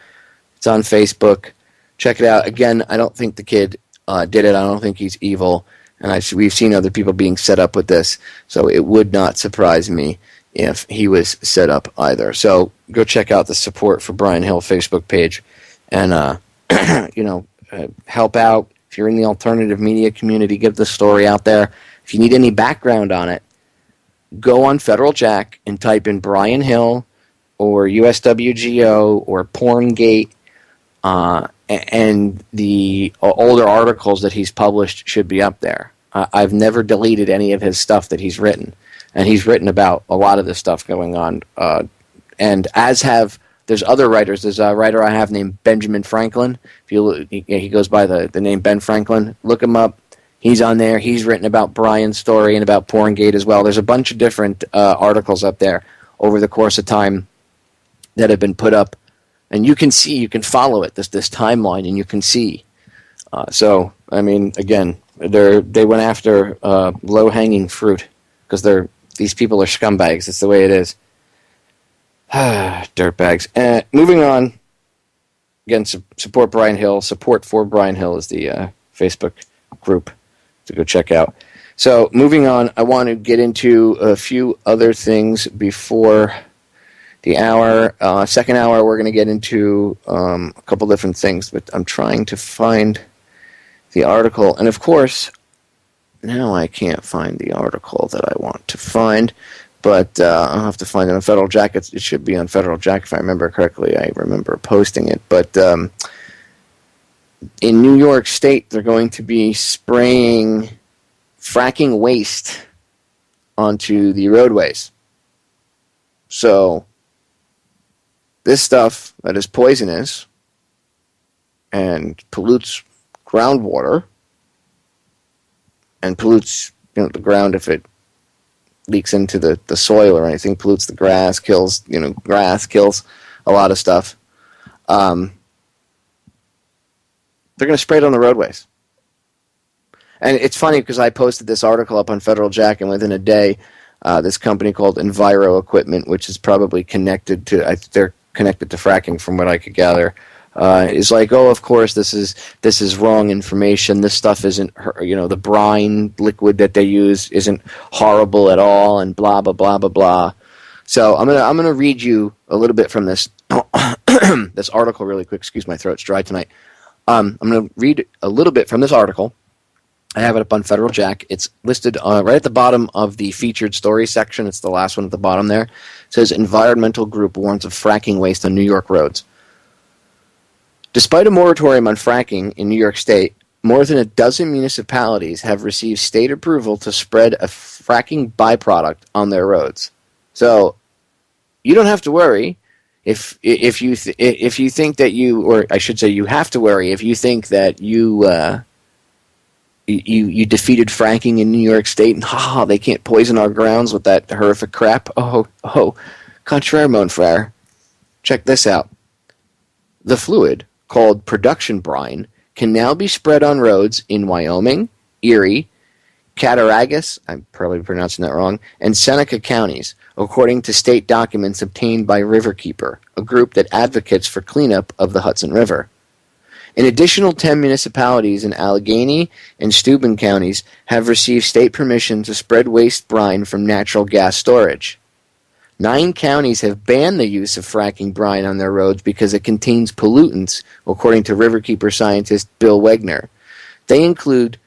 It's on Facebook. Check it out. Again, I don't think the kid did it. I don't think he's evil. And we've seen other people being set up with this. So it would not surprise me if he was set up either. So go check out the Support for Brian Hill Facebook page. And, help out. If you're in the alternative media community, get the story out there. If you need any background on it, go on Federal Jack and type in Brian Hill or USWGO or Porngate, and the older articles that he's published should be up there. I've never deleted any of his stuff that he's written, and he's written about a lot of this stuff going on, and as have... There's other writers. There's a writer I have named Benjamin Franklin. If you look, he goes by the name Ben Franklin. Look him up. He's on there. He's written about Brian's story and about Porngate as well. There's a bunch of different articles up there over the course of time that have been put up. And you can follow it, this timeline, and you can see. So, I mean, again, they went after low-hanging fruit because these people are scumbags. It's the way it is. Dirtbags. Moving on. Again, support Brian Hill. Support for Brian Hill is the Facebook group to go check out. So, moving on, I want to get into a few other things before the hour. Second hour, we're going to get into a couple different things, but I'm trying to find the article. And, of course, now I can't find the article that I want to find. But I'll have to find it on Federal Jack. It should be on Federal Jack if I remember correctly. I remember posting it. But in New York State, they're going to be spraying fracking waste onto the roadways. So this stuff that is poisonous and pollutes groundwater and pollutes the ground if it leaks into the soil or anything, pollutes the grass, kills a lot of stuff. They're going to spray it on the roadways. And it's funny because I posted this article up on Federal Jack, and within a day, this company called Enviro Equipment, which is probably connected to, they're connected to fracking from what I could gather, is like, oh, of course, this is wrong information. This stuff isn't, the brine liquid that they use isn't horrible at all, and blah blah blah blah blah. So I'm gonna read you a little bit from this this article really quick. Excuse my throat's dry tonight. I'm gonna read a little bit from this article. I have it up on Federal Jack. It's listed right at the bottom of the featured story section. It's the last one at the bottom there. It says, environmental group warns of fracking waste on New York roads. Despite a moratorium on fracking in New York State, more than a dozen municipalities have received state approval to spread a fracking byproduct on their roads. So you don't have to worry if you think that you, or I should say you have to worry if you think that you defeated fracking in New York State and they can't poison our grounds with that horrific crap. Contraire, mon frere. Check this out. The fluid, called production brine, can now be spread on roads in Wyoming, Erie, Cattaraugus, I'm probably pronouncing that wrong, and Seneca counties, according to state documents obtained by Riverkeeper, a group that advocates for cleanup of the Hudson River. An additional 10 municipalities in Allegheny and Steuben counties have received state permission to spread waste brine from natural gas storage. 9 counties have banned the use of fracking brine on their roads because it contains pollutants, according to Riverkeeper scientist Bill Wegner. They include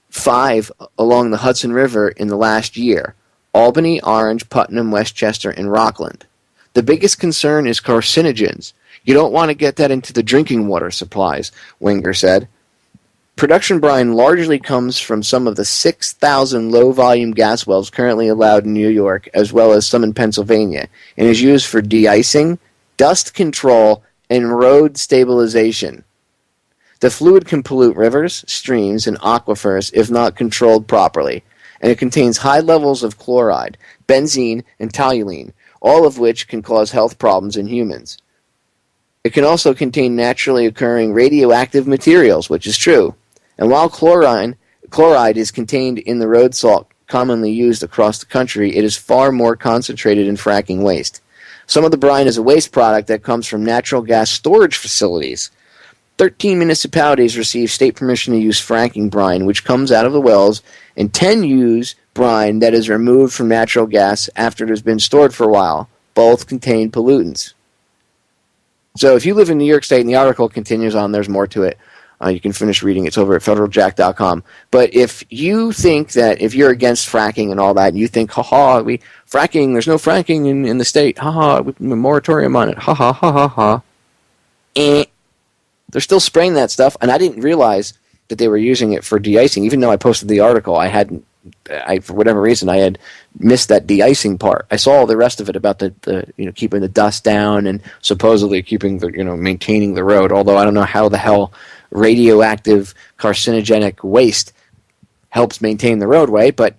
5 along the Hudson River in the last year: Albany, Orange, Putnam, Westchester, and Rockland. The biggest concern is carcinogens. You don't want to get that into the drinking water supplies, Wenger said. Production brine largely comes from some of the 6,000 low-volume gas wells currently allowed in New York, as well as some in Pennsylvania, and is used for de-icing, dust control, and road stabilization. The fluid can pollute rivers, streams, and aquifers if not controlled properly, and it contains high levels of chloride, benzene, and toluene, all of which can cause health problems in humans. It can also contain naturally occurring radioactive materials, which is true. And while chloride is contained in the road salt commonly used across the country, it is far more concentrated in fracking waste. Some of the brine is a waste product that comes from natural gas storage facilities. 13 municipalities receive state permission to use fracking brine, which comes out of the wells, and 10 use brine that is removed from natural gas after it has been stored for a while. Both contain pollutants. So if you live in New York State, and the article continues on, there's more to it. You can finish reading. It's over at federaljack.com. But if you think that if you're against fracking and all that, and you think, fracking, there's no fracking in the state, with a moratorium on it, they're still spraying that stuff, and I didn't realize that they were using it for de-icing. Even though I posted the article, for whatever reason, I had missed that de-icing part. I saw all the rest of it about the keeping the dust down and supposedly keeping maintaining the road. Although I don't know how the hell radioactive carcinogenic waste helps maintain the roadway, but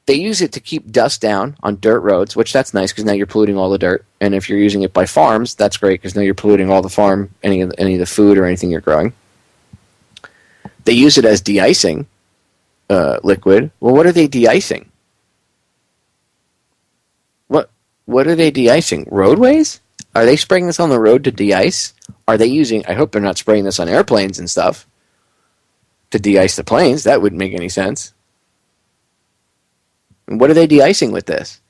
they use it to keep dust down on dirt roads, which that's nice because now you're polluting all the dirt. And if you're using it by farms, that's great because now you're polluting all the farm, any of the food or anything you're growing. They use it as de-icing liquid. Well, what are they de-icing? What are they de-icing? Roadways? Are they spraying this on the road to de-ice? Are they using, I hope they're not spraying this on airplanes and stuff to de-ice the planes. That wouldn't make any sense. And what are they de-icing with this?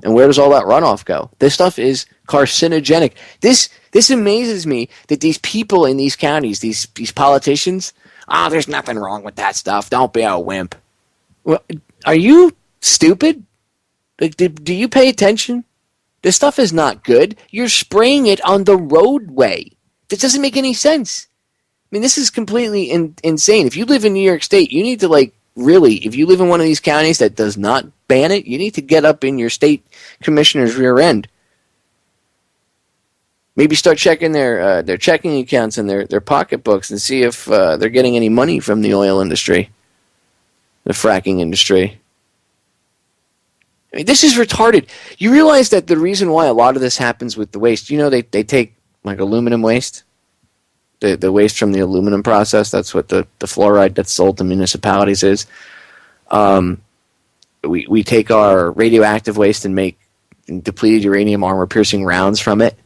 And where does all that runoff go? This stuff is carcinogenic. This amazes me that these people in these counties, these politicians, there's nothing wrong with that stuff. Don't be a wimp. Well, are you stupid? Like, do you pay attention? This stuff is not good. You're spraying it on the roadway. This doesn't make any sense. mean, this is completely insane. If you live in New York State, you need to, like, really, if you live in one of these counties that does not ban it, you need to get up in your state commissioner's rear end. Maybe start checking their checking accounts and their pocketbooks and see if they're getting any money from the oil industry, the fracking industry. I mean, this is retarded. You realize that the reason why a lot of this happens with the waste, you know, they take, like, aluminum waste, the waste from the aluminum process. That's what the fluoride that's sold to municipalities is. We take our radioactive waste and make depleted uranium armor-piercing rounds from it.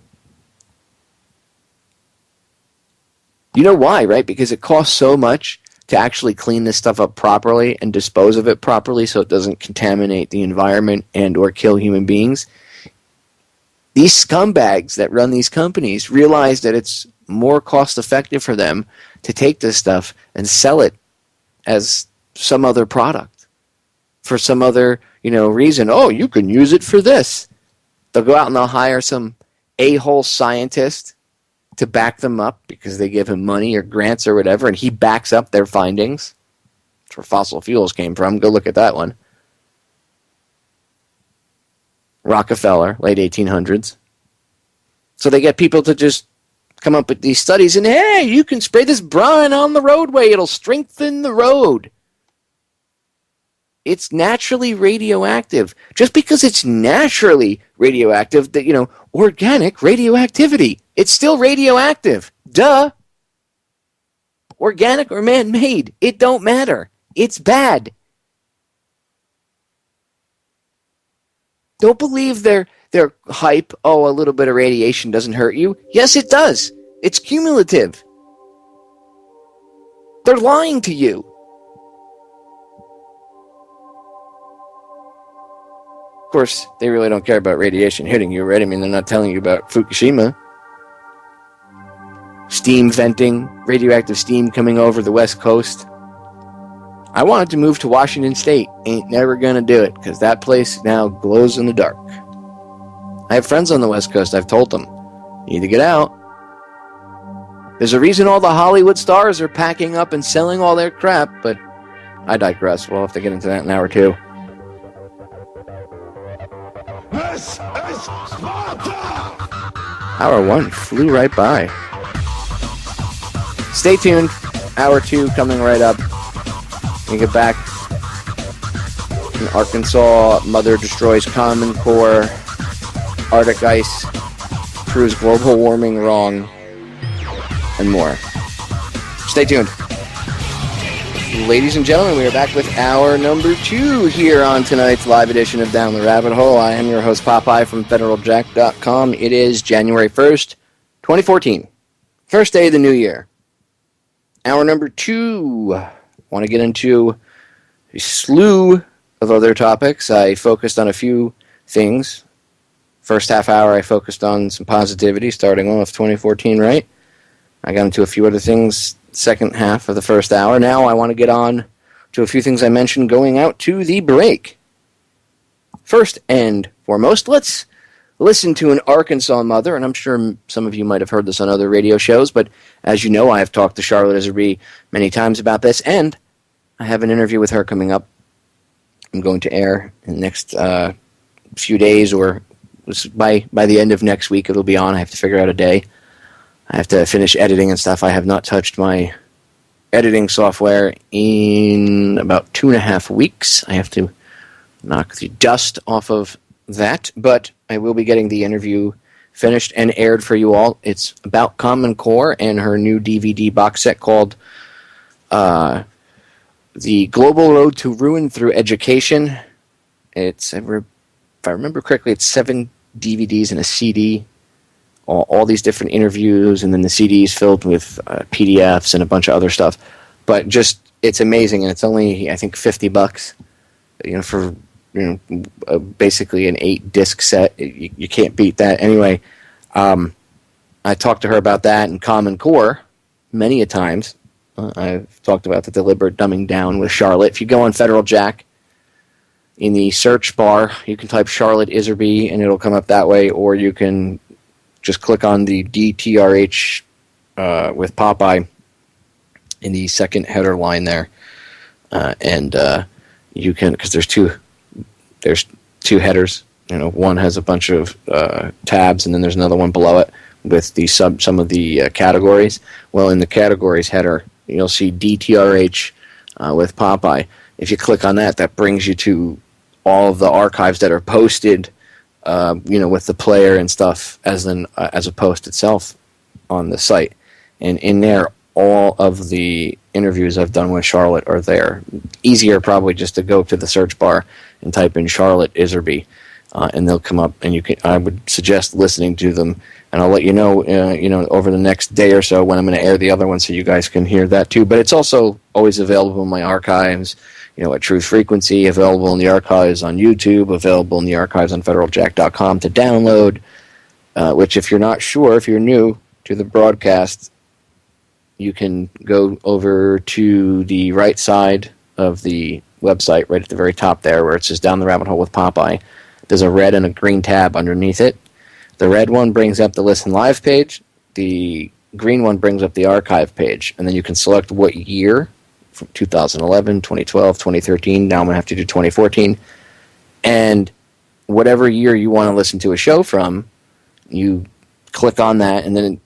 You know why, right? Because it costs so much to actually clean this stuff up properly and dispose of it properly so it doesn't contaminate the environment and or kill human beings. These scumbags that run these companies realize that it's more cost-effective for them to take this stuff and sell it as some other product for some other, reason. Oh, you can use it for this. They'll go out and they'll hire some a-hole scientist to back them up because they give him money or grants or whatever, and he backs up their findings. That's where fossil fuels came from. Go look at that one. Rockefeller, late 1800s. So they get people to just come up with these studies, and hey, you can spray this brine on the roadway. It'll strengthen the road. It's naturally radioactive. Just because it's naturally radioactive, that, organic radioactivity. It's still radioactive. Duh. Organic or man-made. It don't matter. It's bad. Don't believe their hype, oh, a little bit of radiation doesn't hurt you. Yes, it does. It's cumulative. They're lying to you. Of course, they really don't care about radiation hitting you, right? I mean, they're not telling you about Fukushima. Steam venting, radioactive steam coming over the West Coast. I wanted to move to Washington State. Ain't never gonna do it, because that place now glows in the dark. I have friends on the West Coast. I've told them, you need to get out. There's a reason all the Hollywood stars are packing up and selling all their crap, but I digress. We'll have to get into that in an hour or two. This is Sparta! Hour 1 flew right by. Stay tuned. Hour 2 coming right up. We get back. In Arkansas, Mother destroys Common Core. Arctic ice proves global warming wrong. And more. Stay tuned. Ladies and gentlemen, we are back with hour number 2 here on tonight's live edition of Down the Rabbit Hole. I am your host, Popeye from FederalJack.com. It is January 1st, 2014. First day of the new year. Hour number 2. I want to get into a slew of other topics. I focused on a few things. First half hour, I focused on some positivity, starting off 2014 right. I got into a few other things second half of the first hour. Now I want to get on to a few things I mentioned going out to the break. First and foremost, let's listen to an Arkansas mother, and I'm sure some of you might have heard this on other radio shows, but as you know, I have talked to Charlotte Iserby many times about this, and I have an interview with her coming up. I'm going to air in the next few days, or by the end of next week it'll be on. I have to figure out a day. I have to finish editing and stuff. I have not touched my editing software in about 2.5 weeks. I have to knock the dust off of that, but I will be getting the interview finished and aired for you all. It's about Common Core and her new DVD box set called The Global Road to Ruin Through Education. It's, if I remember correctly, it's 7 DVDs and a CD. All these different interviews, and then the CDs filled with PDFs and a bunch of other stuff. But just, it's amazing, and it's only, I think, $50. For basically an 8-disc set. You can't beat that. Anyway, I talked to her about that and Common Core many a times. I've talked about the deliberate dumbing down with Charlotte. If you go on Federal Jack, in the search bar, you can type Charlotte Iserby, and it'll come up that way, or you can just click on the DTRH with Popeye in the second header line there, and you can, because there's two headers. One has a bunch of tabs, and then there's another one below it with some of the categories. Well, in the categories header, you'll see DTRH with Popeye. If you click on that, that brings you to all of the archives that are posted, with the player and stuff as a post itself on the site. And in there, all of the interviews I've done with Charlotte are there. Easier probably just to go to the search bar and type in Charlotte Iserby, and they'll come up. And I would suggest listening to them. And I'll let you know, over the next day or so when I'm going to air the other one, so you guys can hear that too. But it's also always available in my archives, at Truth Frequency, available in the archives on YouTube, available in the archives on federaljack.com to download. Which, if you're not sure, if you're new to the broadcast, you can go over to the right side of the website, right at the very top there, where it says Down the Rabbit Hole with Popeye. There's a red and a green tab underneath it. The red one brings up the Listen Live page. The green one brings up the archive page. And then you can select what year, from 2011, 2012, 2013. Now I'm going to have to do 2014. And whatever year you want to listen to a show from, you click on that, and then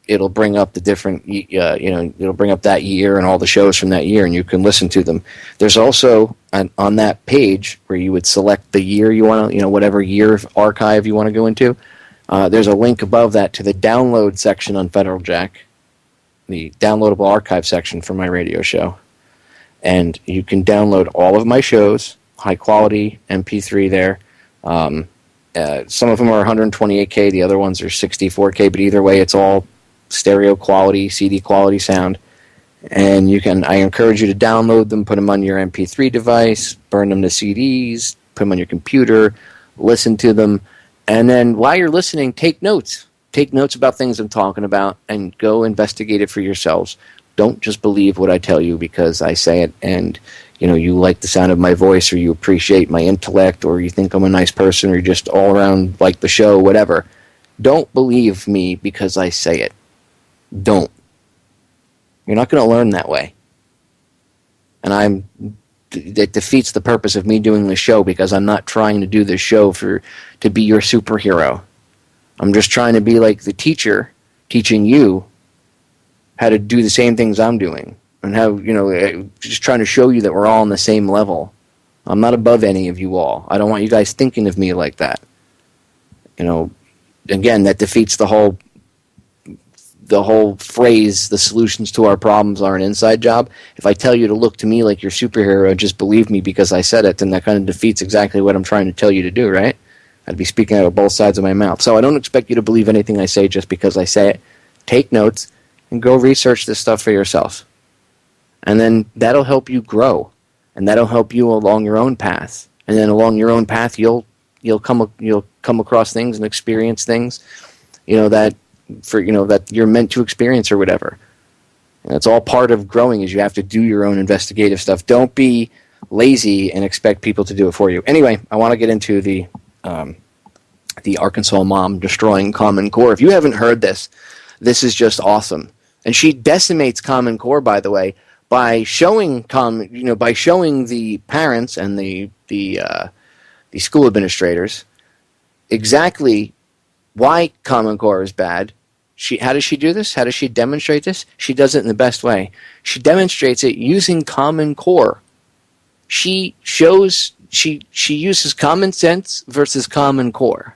it'll bring up the different, it'll bring up that year and all the shows from that year, and you can listen to them. There's also, on that page, where you would select the year you want to, whatever year of archive you want to go into, there's a link above that to the download section on Federal Jack, the downloadable archive section for my radio show. And you can download all of my shows, high quality MP3 there. Some of them are 128K, the other ones are 64K, but either way, it's all stereo quality, CD quality sound. And I encourage you to download them, put them on your MP3 device, burn them to CDs, put them on your computer, listen to them. And then while you're listening, take notes. Take notes about things I'm talking about and go investigate it for yourselves. Don't just believe what I tell you because I say it and you like the sound of my voice, or you appreciate my intellect, or you think I'm a nice person, or you just all around like the show, whatever. Don't believe me because I say it. Don't. You're not going to learn that way. And it defeats the purpose of me doing the show, because I'm not trying to do this show to be your superhero. I'm just trying to be like the teacher teaching you how to do the same things I'm doing, and how, just trying to show you that we're all on the same level. I'm not above any of you all. I don't want you guys thinking of me like that. Again, that defeats the whole phrase, the solutions to our problems are an inside job. If I tell you to look to me like your superhero, just believe me because I said it, then that kind of defeats exactly what I'm trying to tell you to do, right? I'd be speaking out of both sides of my mouth. So I don't expect you to believe anything I say just because I say it. Take notes and go research this stuff for yourself. And then that'll help you grow, and that'll help you along your own path. And then along your own path, you'll come across things and experience things, that you're meant to experience or whatever. And it's all part of growing, is you have to do your own investigative stuff. Don't be lazy and expect people to do it for you. Anyway, I want to get into the Arkansas mom destroying Common Core. If you haven't heard this is just awesome. And she decimates Common Core, by the way, by showing the parents and the school administrators exactly why Common Core is bad. How does she do this? How does she demonstrate this? She does it in the best way. She demonstrates it using Common Core. She uses common sense versus Common Core.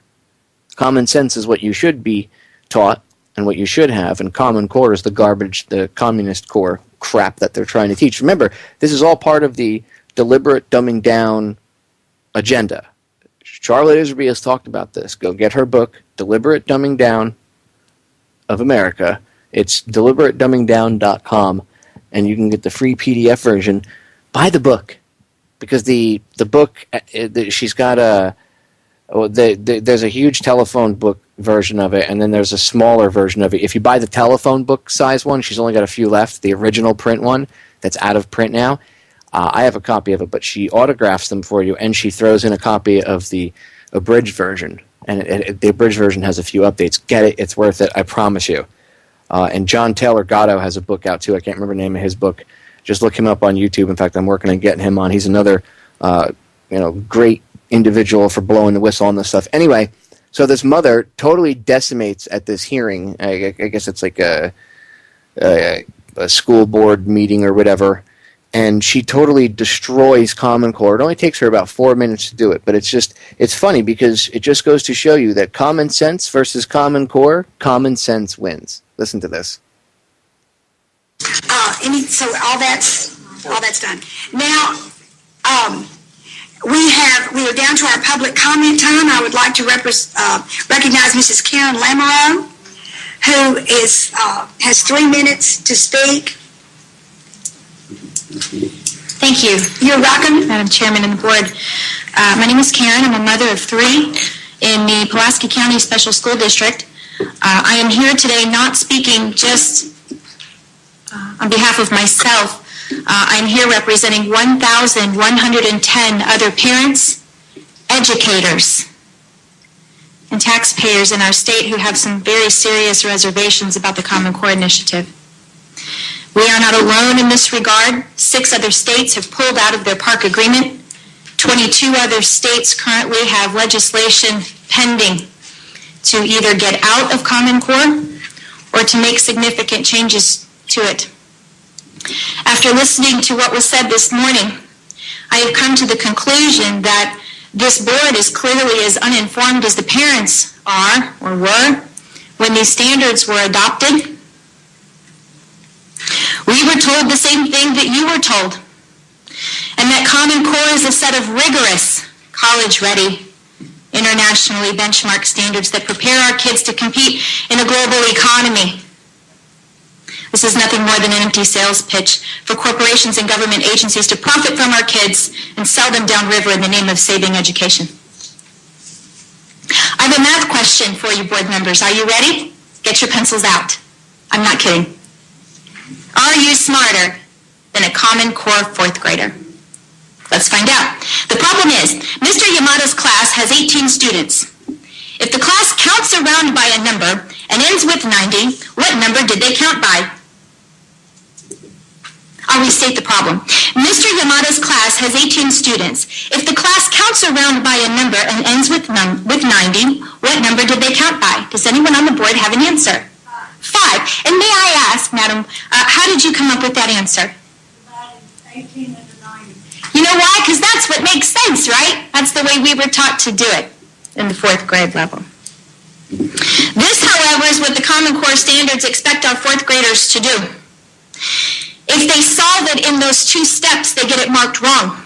Common sense is what you should be taught and what you should have, and Common Core is the garbage, the communist core crap that they're trying to teach. Remember, this is all part of the deliberate dumbing down agenda. Charlotte Iserby has talked about this. Go get her book, Deliberate Dumbing Down of America. It's deliberatedumbingdown.com, and you can get the free PDF version. Buy the book, because the book, she's got there's a huge telephone book version of it, and then there's a smaller version of it. If you buy the telephone book size one, she's only got a few left. The original print one that's out of print now, I have a copy of it, but she autographs them for you, and she throws in a copy of the abridged version. And the abridged version has a few updates. Get it. It's worth it. I promise you. And John Taylor Gatto has a book out too. I can't remember the name of his book. Just look him up on YouTube. In fact, I'm working on getting him on. He's another great individual for blowing the whistle on this stuff. Anyway, so this mother totally decimates at this hearing. I guess it's like a school board meeting or whatever. And she totally destroys Common Core. It only takes her about 4 minutes to do it, but it's funny because it just goes to show you that common sense versus Common Core, common sense wins. Listen to this. So all that's done. Now, we are down to our public comment time. I would like to recognize Mrs. Karen Lamoureux, who has 3 minutes to speak. Thank you. You're welcome. Madam Chairman and the board. My name is Karen. I'm a mother of 3 in the Pulaski County Special School District. I am here today not speaking just on behalf of myself. I'm here representing 1,110 other parents, educators, and taxpayers in our state who have some very serious reservations about the Common Core initiative. We are not alone in this regard. 6 other states have pulled out of their park agreement. 22 other states currently have legislation pending to either get out of Common Core or to make significant changes to it. After listening to what was said this morning, I have come to the conclusion that this board is clearly as uninformed as the parents are or were when these standards were adopted. We were told the same thing that you were told, and that Common Core is a set of rigorous, college-ready, internationally benchmarked standards that prepare our kids to compete in a global economy. This is nothing more than an empty sales pitch for corporations and government agencies to profit from our kids and sell them downriver in the name of saving education. I have a math question for you, board members. Are you ready? Get your pencils out. I'm not kidding. Are you smarter than a Common Core 4th grader? Let's find out. The problem is, Mr. Yamato's class has 18 students. If the class counts around by a number and ends with 90, what number did they count by? I'll restate the problem. Mr. Yamato's class has 18 students. If the class counts around by a number and ends with 90, what number did they count by? Does anyone on the board have an answer? 5. And may I ask, madam, how did you come up with that answer? 18 into 90. You know why? Because that's what makes sense, right? That's the way we were taught to do it in the 4th grade level. This, however, is what the Common Core standards expect our 4th graders to do. If they saw that in those 2 steps they get it marked wrong,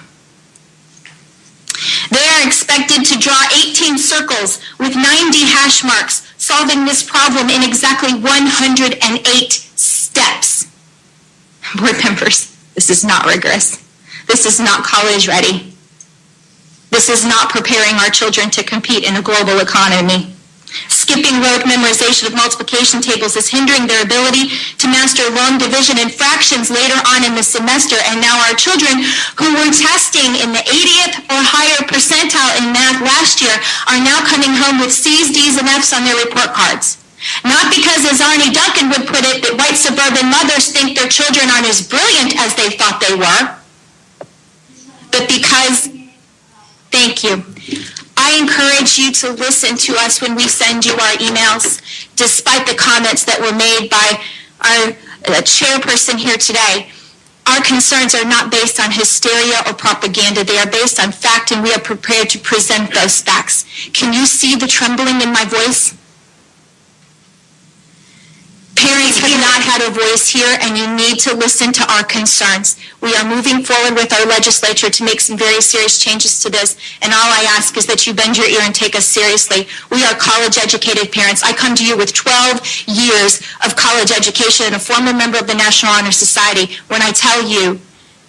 they are expected to draw 18 circles with 90 hash marks, solving this problem in exactly 108 steps. Board members, this is not rigorous. This is not college ready. This is not preparing our children to compete in a global economy. Skipping rote memorization of multiplication tables is hindering their ability to master long division and fractions later on in the semester. And now our children who were testing in the 80th or higher percentile in math last year are now coming home with C's, D's, and F's on their report cards. Not because, as Arnie Duncan would put it, that white suburban mothers think their children aren't as brilliant as they thought they were, but because, thank you, I encourage you to listen to us when we send you our emails, despite the comments that were made by our chairperson here today. Our concerns are not based on hysteria or propaganda. They are based on fact, and we are prepared to present those facts. Can you see the trembling in my voice? Parents have not had a voice here, and you need to listen to our concerns. We are moving forward with our legislature to make some very serious changes to this, and all I ask is that you bend your ear and take us seriously. We are college-educated parents. I come to you with 12 years of college education and a former member of the National Honor Society when I tell you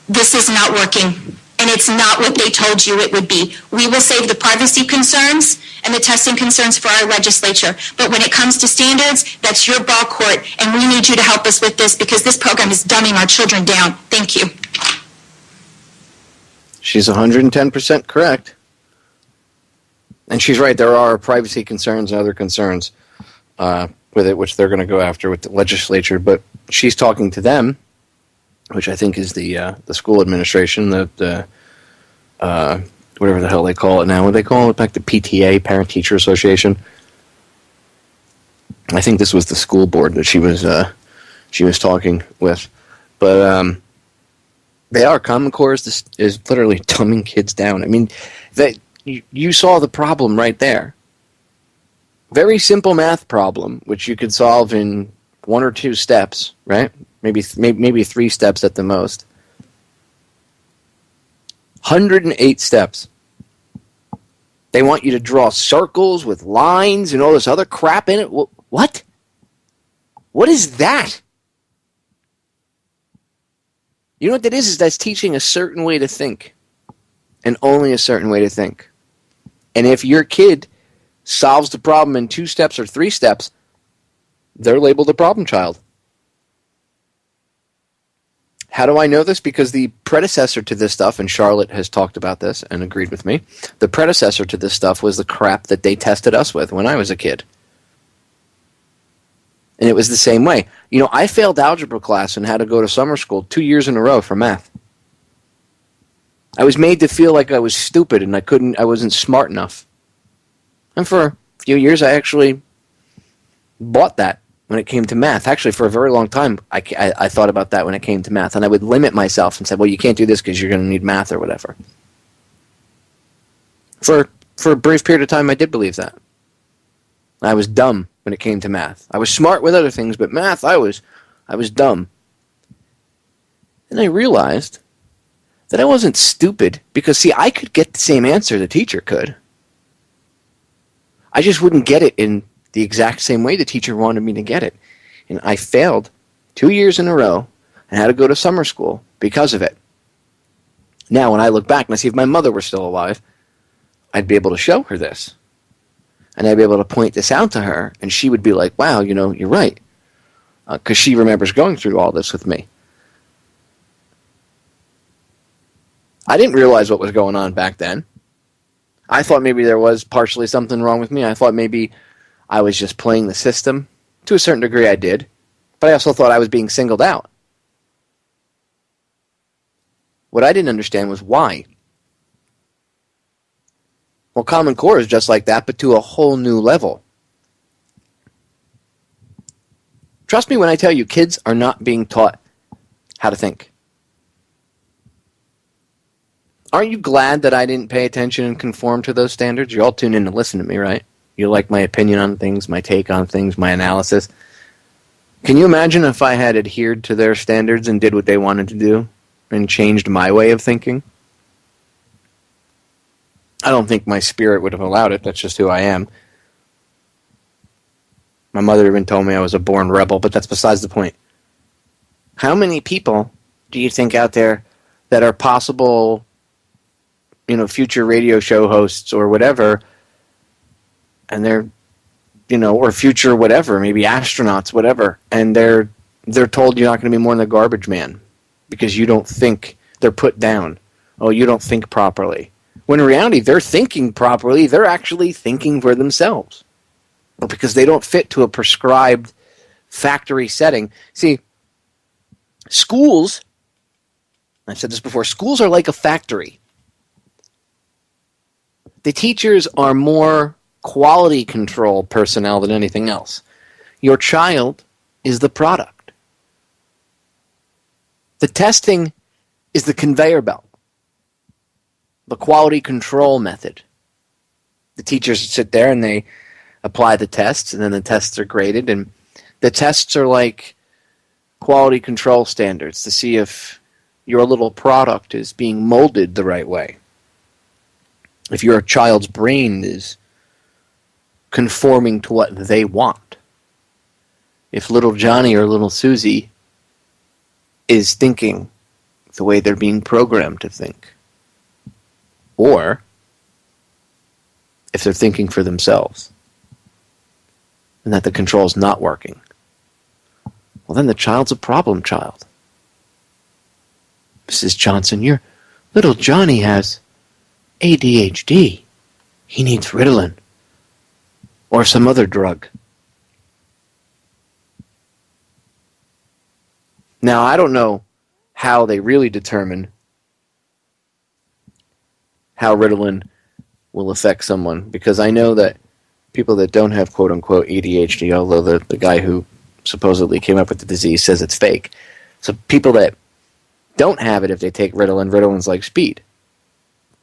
this is not working, and it's not what they told you it would be. We will save the privacy concerns and the testing concerns for our legislature. But when it comes to standards, that's your ball court, and we need you to help us with this because this program is dumbing our children down. Thank you. She's 110% correct. And she's right, there are privacy concerns and other concerns. with it, which they're going to go after with the legislature. But she's talking to them, which I think is the school administration, the whatever the hell they call it now. What do they call it? Like the PTA, Parent Teacher Association. I think this was the school board that she was talking with. But they are. Common Core is literally dumbing kids down. I mean, you saw the problem right there. Very simple math problem, which you could solve in 1 or 2 steps, right? Maybe 3 steps at the most. 108 steps. They want you to draw circles with lines and all this other crap in it. What? What is that? You know what that is? That's teaching a certain way to think. And only a certain way to think. And if your kid solves the problem in 2 steps or 3 steps, they're labeled a problem child. How do I know this? Because the predecessor to this stuff, and Charlotte has talked about this and agreed with me, the predecessor to this stuff was the crap that they tested us with when I was a kid. And it was the same way. You know, I failed algebra class and had to go to summer school 2 years in a row for math. I was made to feel like I was stupid and I wasn't smart enough. And for a few years, I actually bought that when it came to math. Actually, for a very long time, I thought about that when it came to math. And I would limit myself and say, well, you can't do this because you're going to need math or whatever. For a brief period of time, I did believe that. I was dumb when it came to math. I was smart with other things, but math, I was dumb. And I realized that I wasn't stupid because, see, I could get the same answer the teacher could. I just wouldn't get it in the exact same way the teacher wanted me to get it. And I failed 2 years in a row and had to go to summer school because of it. Now, when I look back and I see if my mother were still alive, I'd be able to show her this. And I'd be able to point this out to her, and she would be like, wow, you know, you're right. Because she remembers going through all this with me. I didn't realize what was going on back then. I thought maybe there was partially something wrong with me. I thought maybe I was just playing the system. To a certain degree, I did. But I also thought I was being singled out. What I didn't understand was why. Well, Common Core is just like that, but to a whole new level. Trust me when I tell you, kids are not being taught how to think. Aren't you glad that I didn't pay attention and conform to those standards? You all tune in to listen to me, right? You like my opinion on things, my take on things, my analysis. Can you imagine if I had adhered to their standards and did what they wanted to do and changed my way of thinking? I don't think my spirit would have allowed it. That's just who I am. My mother even told me I was a born rebel, but that's besides the point. How many people do you think out there that are possible, you know, future radio show hosts or whatever, and they're, you know, or future whatever, maybe astronauts, whatever, and they're told you're not going to be more than a garbage man because you don't think, they're put down. Oh, you don't think properly. When in reality, they're thinking properly. They're actually thinking for themselves. But because they don't fit to a prescribed factory setting. See, schools, I've said this before, schools are like a factory. The teachers are more quality control personnel than anything else. Your child is the product. The testing is the conveyor belt. The quality control method. The teachers sit there and they apply the tests, and then the tests are graded, and the tests are like quality control standards to see if your little product is being molded the right way. If your child's brain is conforming to what they want. If little Johnny or little Susie is thinking the way they're being programmed to think. Or if they're thinking for themselves and that the control's not working, well, then the child's a problem child. Mrs. Johnson, your little Johnny has ADHD. He needs Ritalin or some other drug. Now, I don't know how they really determine how Ritalin will affect someone, because I know that people that don't have quote-unquote ADHD, although the guy who supposedly came up with the disease says it's fake. So people that don't have it, if they take Ritalin, Ritalin's like speed.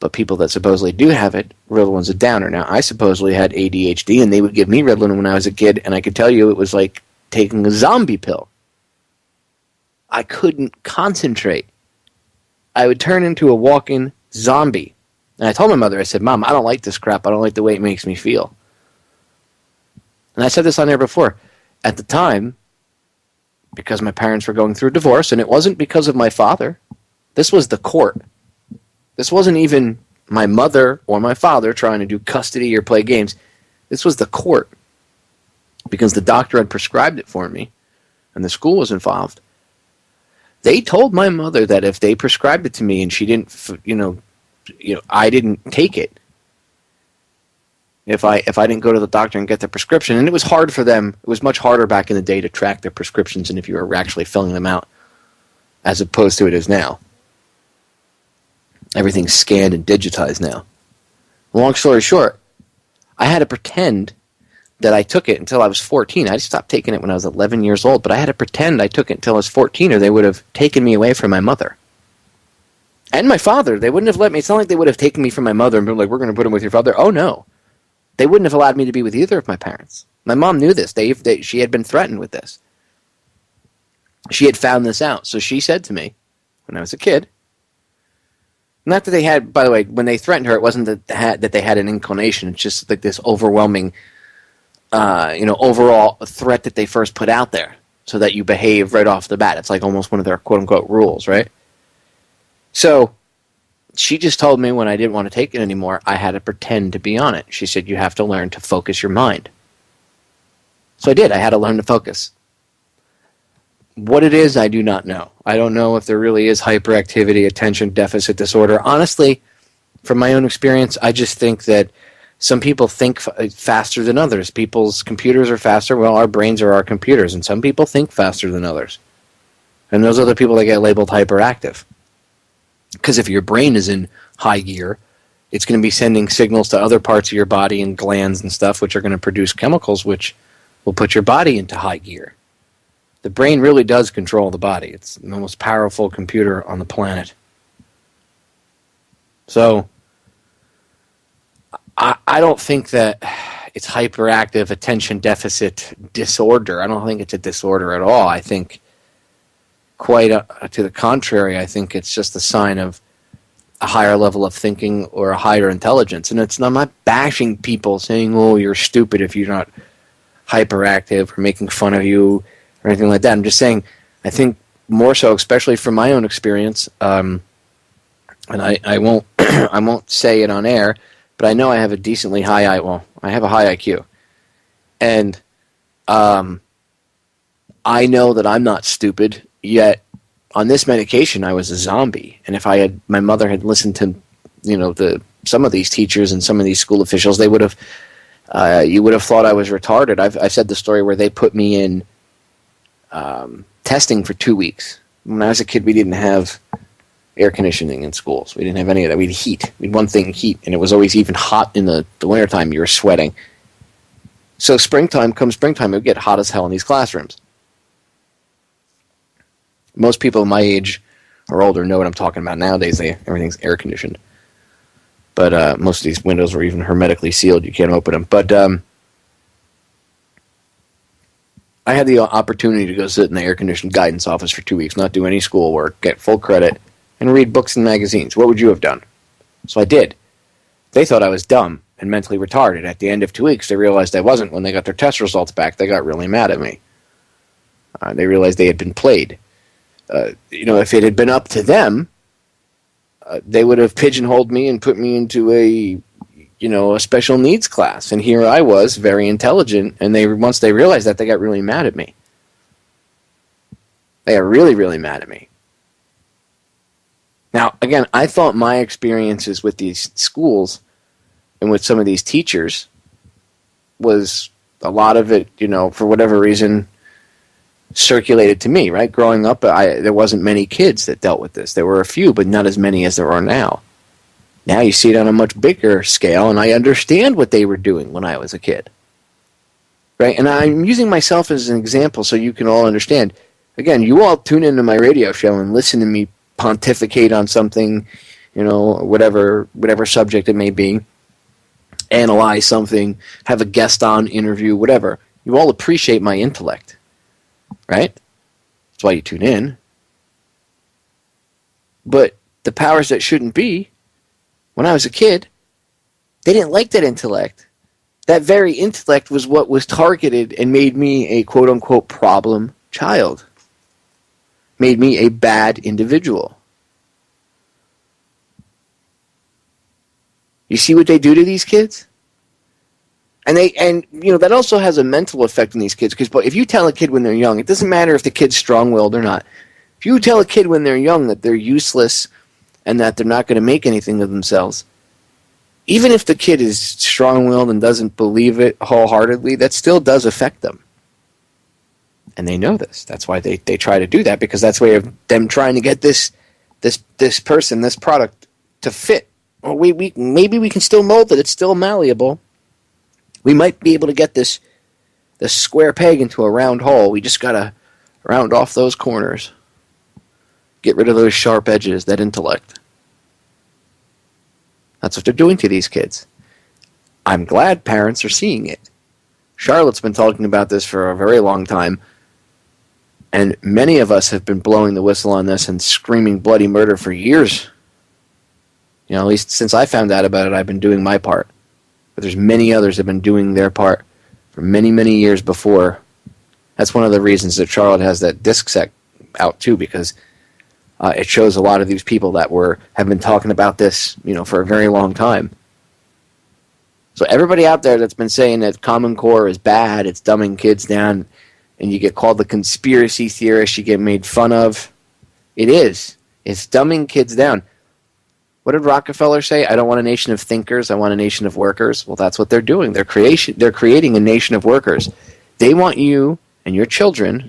But people that supposedly do have it, Ritalin's a downer. Now, I supposedly had ADHD, and they would give me Ritalin when I was a kid, and I could tell you it was like taking a zombie pill. I couldn't concentrate. I would turn into a walking zombie. And I told my mother, I said, Mom, I don't like this crap. I don't like the way it makes me feel. And I said this on there before. At the time, because my parents were going through a divorce, and it wasn't because of my father. This was the court. This wasn't even my mother or my father trying to do custody or play games. This was the court, because the doctor had prescribed it for me, and the school was involved. They told my mother that if they prescribed it to me and she didn't, I didn't take it. If I didn't go to the doctor and get the prescription, and it was hard for them. It was much harder back in the day to track their prescriptions and if you were actually filling them out, as opposed to it is now. Everything's scanned and digitized now. Long story short, I had to pretend that I took it until I was 14. I stopped taking it when I was 11 years old, but I had to pretend I took it until I was 14, or they would have taken me away from my mother. And my father. They wouldn't have let me. It's not like they would have taken me from my mother and been like, we're going to put him with your father. Oh, no. They wouldn't have allowed me to be with either of my parents. My mom knew this. She had been threatened with this. She had found this out. So she said to me, when I was a kid, not that they had, by the way, when they threatened her, it wasn't that they had an inclination. It's just like this overwhelming, overall threat that they first put out there so that you behave right off the bat. It's like almost one of their quote-unquote rules, right? So she just told me when I didn't want to take it anymore, I had to pretend to be on it. She said, you have to learn to focus your mind. So I did. I had to learn to focus. What it is, I do not know. I don't know if there really is hyperactivity, attention deficit disorder. Honestly, from my own experience, I just think that some people think faster than others. People's computers are faster. Well, our brains are our computers, and some people think faster than others. And those are the people that get labeled hyperactive. Because if your brain is in high gear, it's going to be sending signals to other parts of your body and glands and stuff, which are going to produce chemicals which will put your body into high gear. The brain really does control the body. It's the most powerful computer on the planet. So, I don't think that it's hyperactive attention deficit disorder. I don't think it's a disorder at all. I think quite to the contrary, I think it's just a sign of a higher level of thinking or a higher intelligence. And I'm not bashing people saying, oh, you're stupid if you're not hyperactive, or making fun of you or anything like that. I'm just saying, I think more so, especially from my own experience, and I won't I won't say it on air, but I know I have a decently high I have a high IQ. And I know that I'm not stupid. Yet, on this medication, I was a zombie. And if my mother had listened to, some of these teachers and some of these school officials, they would have, you would have thought I was retarded. I've said the story where they put me in testing for 2 weeks. When I was a kid, we didn't have air conditioning in schools. We didn't have any of that. We had heat. We had one thing, heat, and it was always even hot in the wintertime. You were sweating. So springtime, it would get hot as hell in these classrooms. Most people my age or older know what I'm talking about. Nowadays, everything's air conditioned. But most of these windows were even hermetically sealed. You can't open them. But I had the opportunity to go sit in the air-conditioned guidance office for 2 weeks, not do any schoolwork, get full credit, and read books and magazines. What would you have done? So I did. They thought I was dumb and mentally retarded. At the end of 2 weeks, they realized I wasn't. When they got their test results back, they got really mad at me. They realized they had been played. If it had been up to them, they would have pigeonholed me and put me into a special needs class. And here I was, very intelligent, and once they realized that, they got really mad at me. They got really, really mad at me. Now, again, I thought my experiences with these schools and with some of these teachers was a lot of it, for whatever reason, circulated to me, right? Growing up, there wasn't many kids that dealt with this. There were a few, but not as many as there are now. Now you see it on a much bigger scale, and I understand what they were doing when I was a kid. Right? And I'm using myself as an example so you can all understand. Again, you all tune into my radio show and listen to me pontificate on something, whatever subject it may be, analyze something, have a guest on, interview, whatever. You all appreciate my intellect. Right? That's why you tune in. But the powers that shouldn't be, when I was a kid, they didn't like that intellect. That very intellect was what was targeted and made me a quote-unquote problem child. Made me a bad individual. You see what they do to these kids? And that also has a mental effect on these kids, because if you tell a kid when they're young, it doesn't matter if the kid's strong-willed or not. If you tell a kid when they're young that they're useless and that they're not going to make anything of themselves, even if the kid is strong-willed and doesn't believe it wholeheartedly, that still does affect them. And they know this. That's why they try to do that, because that's a way of them trying to get this person, this product, to fit. Or maybe we can still mold it. It's still malleable. We might be able to get this square peg into a round hole. We just got to round off those corners. Get rid of those sharp edges, that intellect. That's what they're doing to these kids. I'm glad parents are seeing it. Charlotte's been talking about this for a very long time, and many of us have been blowing the whistle on this and screaming bloody murder for years. At least since I found out about it, I've been doing my part. But there's many others that have been doing their part for many, many years before. That's one of the reasons that Charlotte has that disc set out too, because it shows a lot of these people that have been talking about this, for a very long time. So everybody out there that's been saying that Common Core is bad, it's dumbing kids down, and you get called the conspiracy theorist, you get made fun of, it is. It's dumbing kids down. What did Rockefeller say? I don't want a nation of thinkers, I want a nation of workers. Well, that's what they're doing. They're creating a nation of workers. They want you and your children,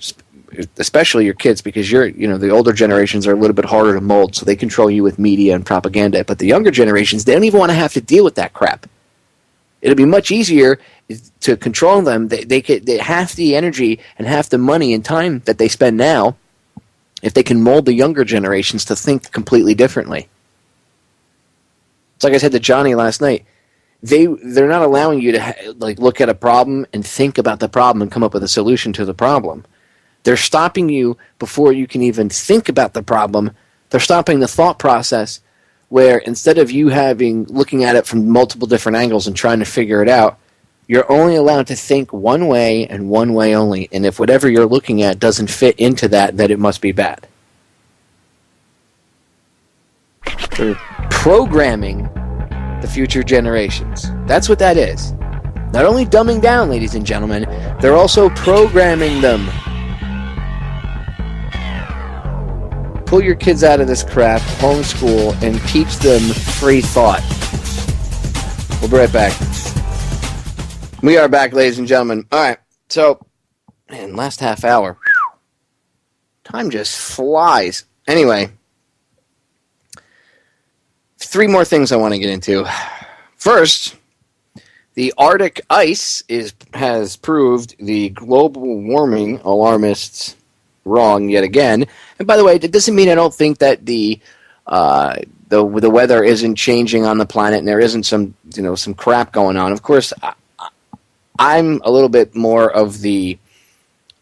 especially your kids, because the older generations are a little bit harder to mold, so they control you with media and propaganda. But the younger generations, they don't even want to have to deal with that crap. It'll be much easier to control them. They half the energy and half the money and time that they spend now, if they can mold the younger generations to think completely differently. It's like I said to Johnny last night. They're not allowing you to look at a problem and think about the problem and come up with a solution to the problem. They're stopping you before you can even think about the problem. They're stopping the thought process, where instead of you looking at it from multiple different angles and trying to figure it out, you're only allowed to think one way and one way only. And if whatever you're looking at doesn't fit into that, then it must be bad. They're programming the future generations. That's what that is. Not only dumbing down, ladies and gentlemen, they're also programming them. Pull your kids out of this crap, homeschool, and teach them free thought. We'll be right back. We are back, ladies and gentlemen. All right, so, last half hour. Time just flies. Anyway, 3 more things I want to get into. First, the Arctic ice has proved the global warming alarmists wrong yet again. And by the way, it doesn't mean I don't think that the weather isn't changing on the planet and there isn't some crap going on. Of course, I'm a little bit more of the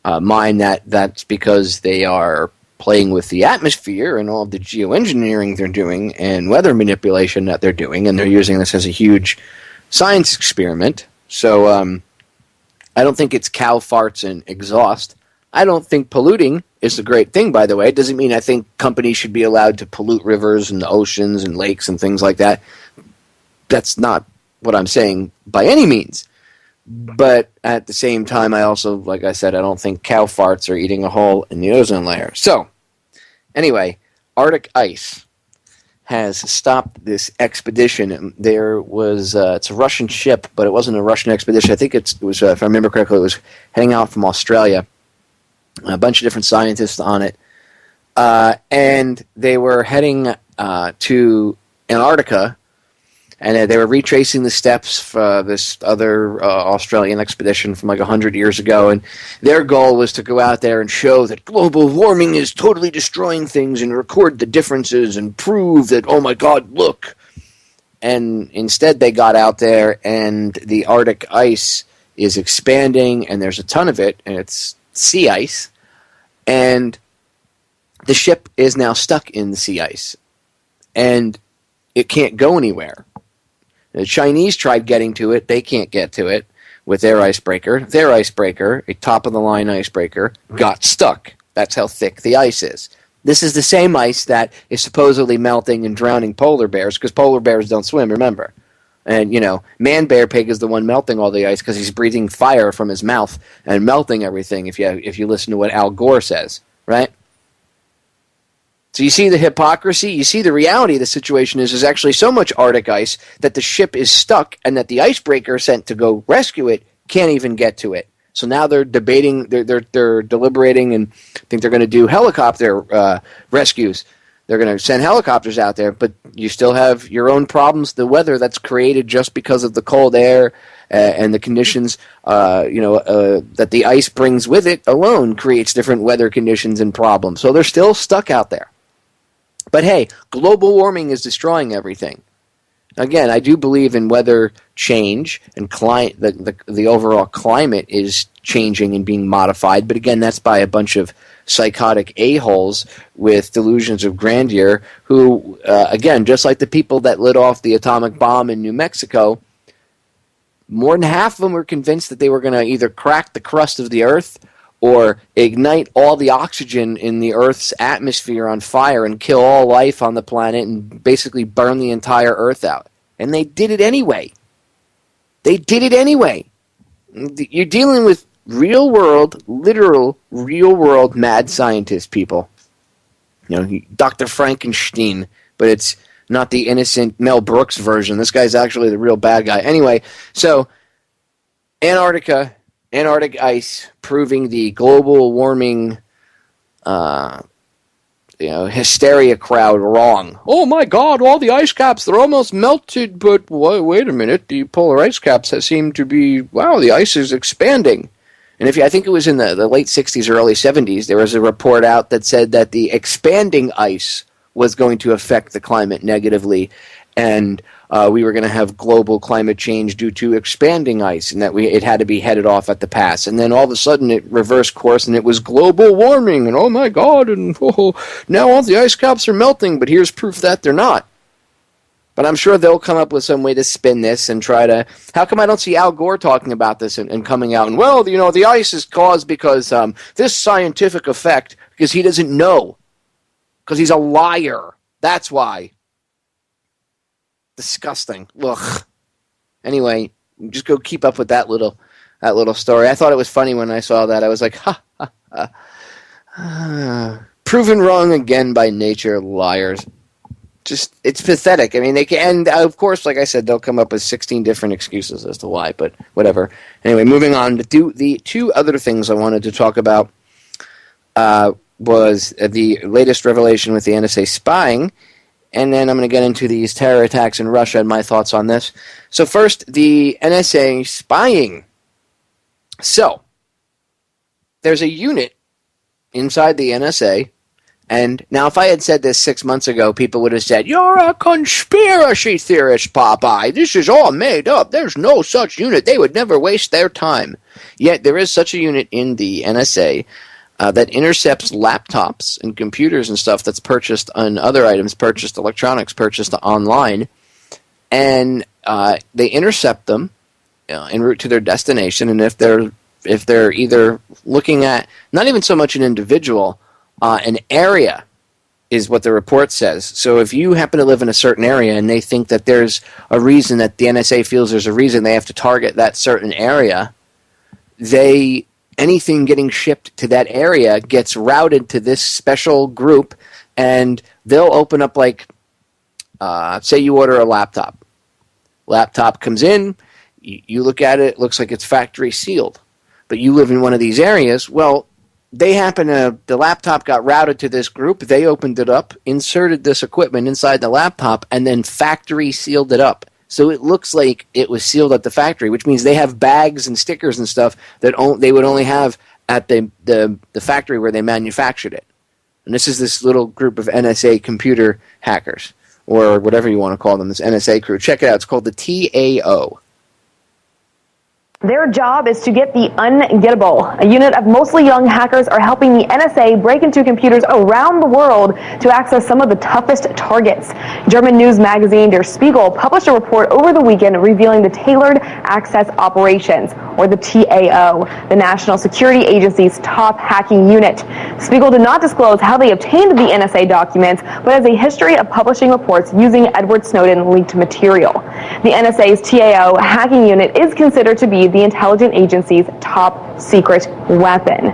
mind that's because they are playing with the atmosphere and all of the geoengineering they're doing and weather manipulation that they're doing, and they're using this as a huge science experiment. So I don't think it's cow farts and exhaust. I don't think polluting is a great thing, by the way. It doesn't mean I think companies should be allowed to pollute rivers and oceans and lakes and things like that. That's not what I'm saying by any means. But at the same time, I also, like I said, I don't think cow farts are eating a hole in the ozone layer. So, anyway, Arctic ice has stopped this expedition. There was, it's a Russian ship, but it wasn't a Russian expedition. I think it was, if I remember correctly, it was heading out from Australia. a bunch of different scientists on it. And they were heading to Antarctica, and they were retracing the steps for this other Australian expedition from like 100 years ago. And their goal was to go out there and show that global warming is totally destroying things and record the differences and prove that, oh my God, look. And instead they got out there, and the Arctic ice is expanding, and there's a ton of it, and it's sea ice. And the ship is now stuck in the sea ice, and it can't go anywhere. The Chinese tried getting to it. They can't get to it with their icebreaker. Their icebreaker, a top-of-the-line icebreaker, got stuck. That's how thick the ice is. This is the same ice that is supposedly melting and drowning polar bears, because polar bears don't swim, remember. And, Man Bear Pig is the one melting all the ice because he's breathing fire from his mouth and melting everything, if you listen to what Al Gore says, right? So you see the hypocrisy, you see the reality of the situation is there's actually so much Arctic ice that the ship is stuck, and that the icebreaker sent to go rescue it can't even get to it. So now they're debating, they're deliberating, and I think they're going to do helicopter rescues. They're going to send helicopters out there, but you still have your own problems, the weather that's created just because of the cold air and the conditions, that the ice brings with it alone creates different weather conditions and problems. So they're still stuck out there. But hey, global warming is destroying everything. Again, I do believe in weather change, and the overall climate is changing and being modified. But again, that's by a bunch of psychotic a-holes with delusions of grandeur who, again, just like the people that lit off the atomic bomb in New Mexico, more than half of them were convinced that they were going to either crack the crust of the earth or ignite all the oxygen in the Earth's atmosphere on fire and kill all life on the planet and basically burn the entire Earth out. And they did it anyway. They did it anyway. You're dealing with real-world, literal, real-world mad scientists, people. Dr. Frankenstein, but it's not the innocent Mel Brooks version. This guy's actually the real bad guy. Anyway, so Antarctic ice proving the global warming hysteria crowd wrong. Oh my God, all the ice caps, they're almost melted, but wait a minute, the polar ice caps seem to be, the ice is expanding. And I think it was in the late 60s or early 70s, there was a report out that said that the expanding ice was going to affect the climate negatively, and we were going to have global climate change due to expanding ice, and that it had to be headed off at the pass. And then all of a sudden it reversed course, and it was global warming, and oh my God, and now all the ice caps are melting, but here's proof that they're not. But I'm sure they'll come up with some way to spin this and try to... How come I don't see Al Gore talking about this and coming out and, the ice is caused because this scientific effect, because he doesn't know. Because he's a liar. That's why. Disgusting. Ugh. Anyway, just go keep up with that little story. I thought it was funny when I saw that. I was like, ha, ha, ha. Proven wrong again by nature, liars. Just, it's pathetic. I mean, they can, and of course, like I said, they'll come up with 16 different excuses as to why, but whatever. Anyway, moving on to the two other things I wanted to talk about was the latest revelation with the NSA spying, and then I'm going to get into these terror attacks in Russia and my thoughts on this. So first, the NSA spying. So, there's a unit inside the NSA. And now if I had said this 6 months ago, people would have said, you're a conspiracy theorist, Popeye. This is all made up. There's no such unit. They would never waste their time. Yet there is such a unit in the NSA that intercepts laptops and computers and stuff that's purchased on other items, purchased electronics, purchased online. And they intercept them en route to their destination. And if they're either looking at not even so much an individual, an area is what the report says. So if you happen to live in a certain area and they think that there's a reason that the NSA feels there's a reason they have to target that certain area, anything getting shipped to that area gets routed to this special group, and they'll open up say you order a laptop. Laptop comes in, you look at it, it looks like it's factory sealed. But you live in one of these areas, well, they happen to, the laptop got routed to this group. They opened it up, inserted this equipment inside the laptop, and then factory sealed it up. So it looks like it was sealed at the factory, which means they have bags and stickers and stuff that they would only have at the factory where they manufactured it. And this is this little group of NSA computer hackers, or whatever you want to call them, this NSA crew. Check it out. It's called the TAO. Their job is to get the ungettable. A unit of mostly young hackers are helping the NSA break into computers around the world to access some of the toughest targets. German news magazine Der Spiegel published a report over the weekend revealing the Tailored Access Operations, or the TAO, the National Security Agency's top hacking unit. Spiegel did not disclose how they obtained the NSA documents, but has a history of publishing reports using Edward Snowden leaked material. The NSA's TAO hacking unit is considered to be the intelligence agency's top secret weapon.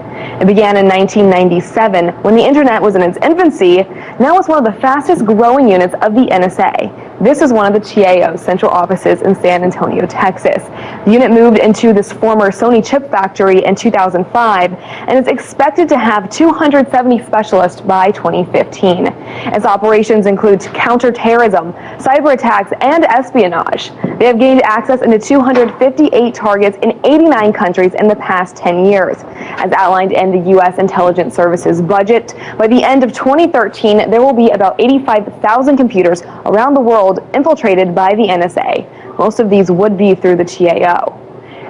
It began in 1997 when the internet was in its infancy. Now it's one of the fastest growing units of the NSA. This is one of the TAO's central offices in San Antonio, Texas. The unit moved into this former Sony chip factory in 2005 and is expected to have 270 specialists by 2015. Its operations include counterterrorism, cyber attacks, and espionage. They have gained access into 258 targets in 89 countries in the past 10 years. As outlined in the U.S. Intelligence Service's budget, by the end of 2013, there will be about 85,000 computers around the world infiltrated by the NSA. Most of these would be through the TAO.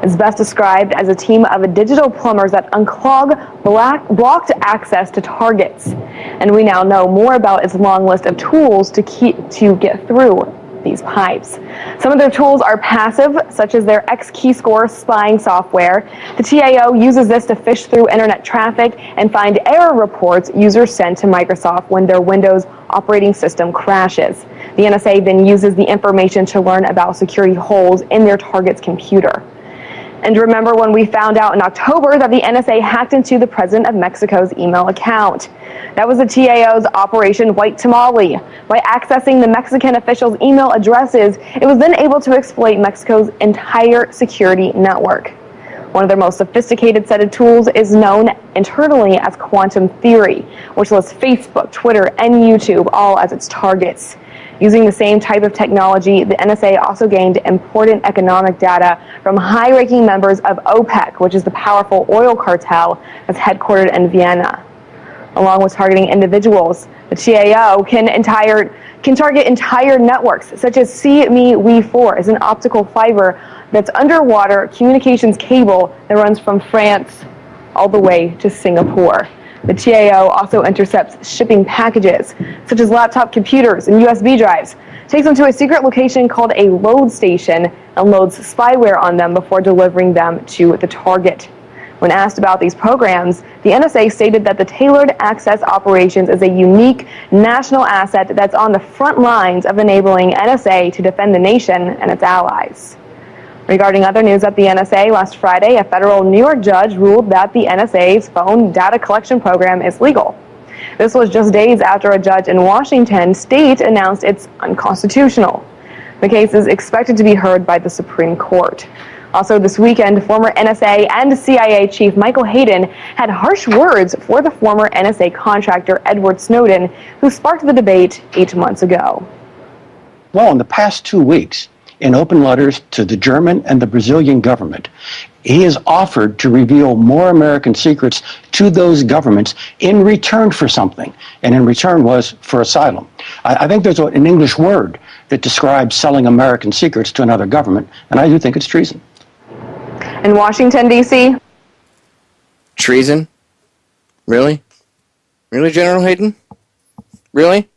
It's best described as a team of digital plumbers that unclog blocked access to targets. And we now know more about its long list of tools to get through these pipes. Some of their tools are passive, such as their X-Keyscore spying software. The TAO uses this to fish through internet traffic and find error reports users send to Microsoft when their Windows operating system crashes. The NSA then uses the information to learn about security holes in their target's computer. And remember when we found out in October that the NSA hacked into the president of Mexico's email account? That was the TAO's Operation White Tamale. By accessing the Mexican officials' email addresses, it was then able to exploit Mexico's entire security network. One of their most sophisticated set of tools is known internally as quantum theory, which lists Facebook, Twitter, and YouTube all as its targets. Using the same type of technology, the NSA also gained important economic data from high-ranking members of OPEC, which is the powerful oil cartel that's headquartered in Vienna. Along with targeting individuals, the TAO can target entire networks, such as CME-We4 is an optical fiber that's underwater communications cable that runs from France all the way to Singapore. The TAO also intercepts shipping packages, such as laptop computers and USB drives, takes them to a secret location called a load station, and loads spyware on them before delivering them to the target. When asked about these programs, the NSA stated that the Tailored Access Operations is a unique national asset that's on the front lines of enabling NSA to defend the nation and its allies. Regarding other news at the NSA, last Friday, a federal New York judge ruled that the NSA's phone data collection program is legal. This was just days after a judge in Washington state announced it's unconstitutional. The case is expected to be heard by the Supreme Court. Also this weekend, former NSA and CIA chief Michael Hayden had harsh words for the former NSA contractor Edward Snowden, who sparked the debate 8 months ago. Well, in the past 2 weeks, in open letters to the German and the Brazilian government, he has offered to reveal more American secrets to those governments in return for something, and in return was for asylum. I think there's an English word that describes selling American secrets to another government, and I do think it's treason. In Washington, D.C. Treason? Really? Really, General Hayden? Really?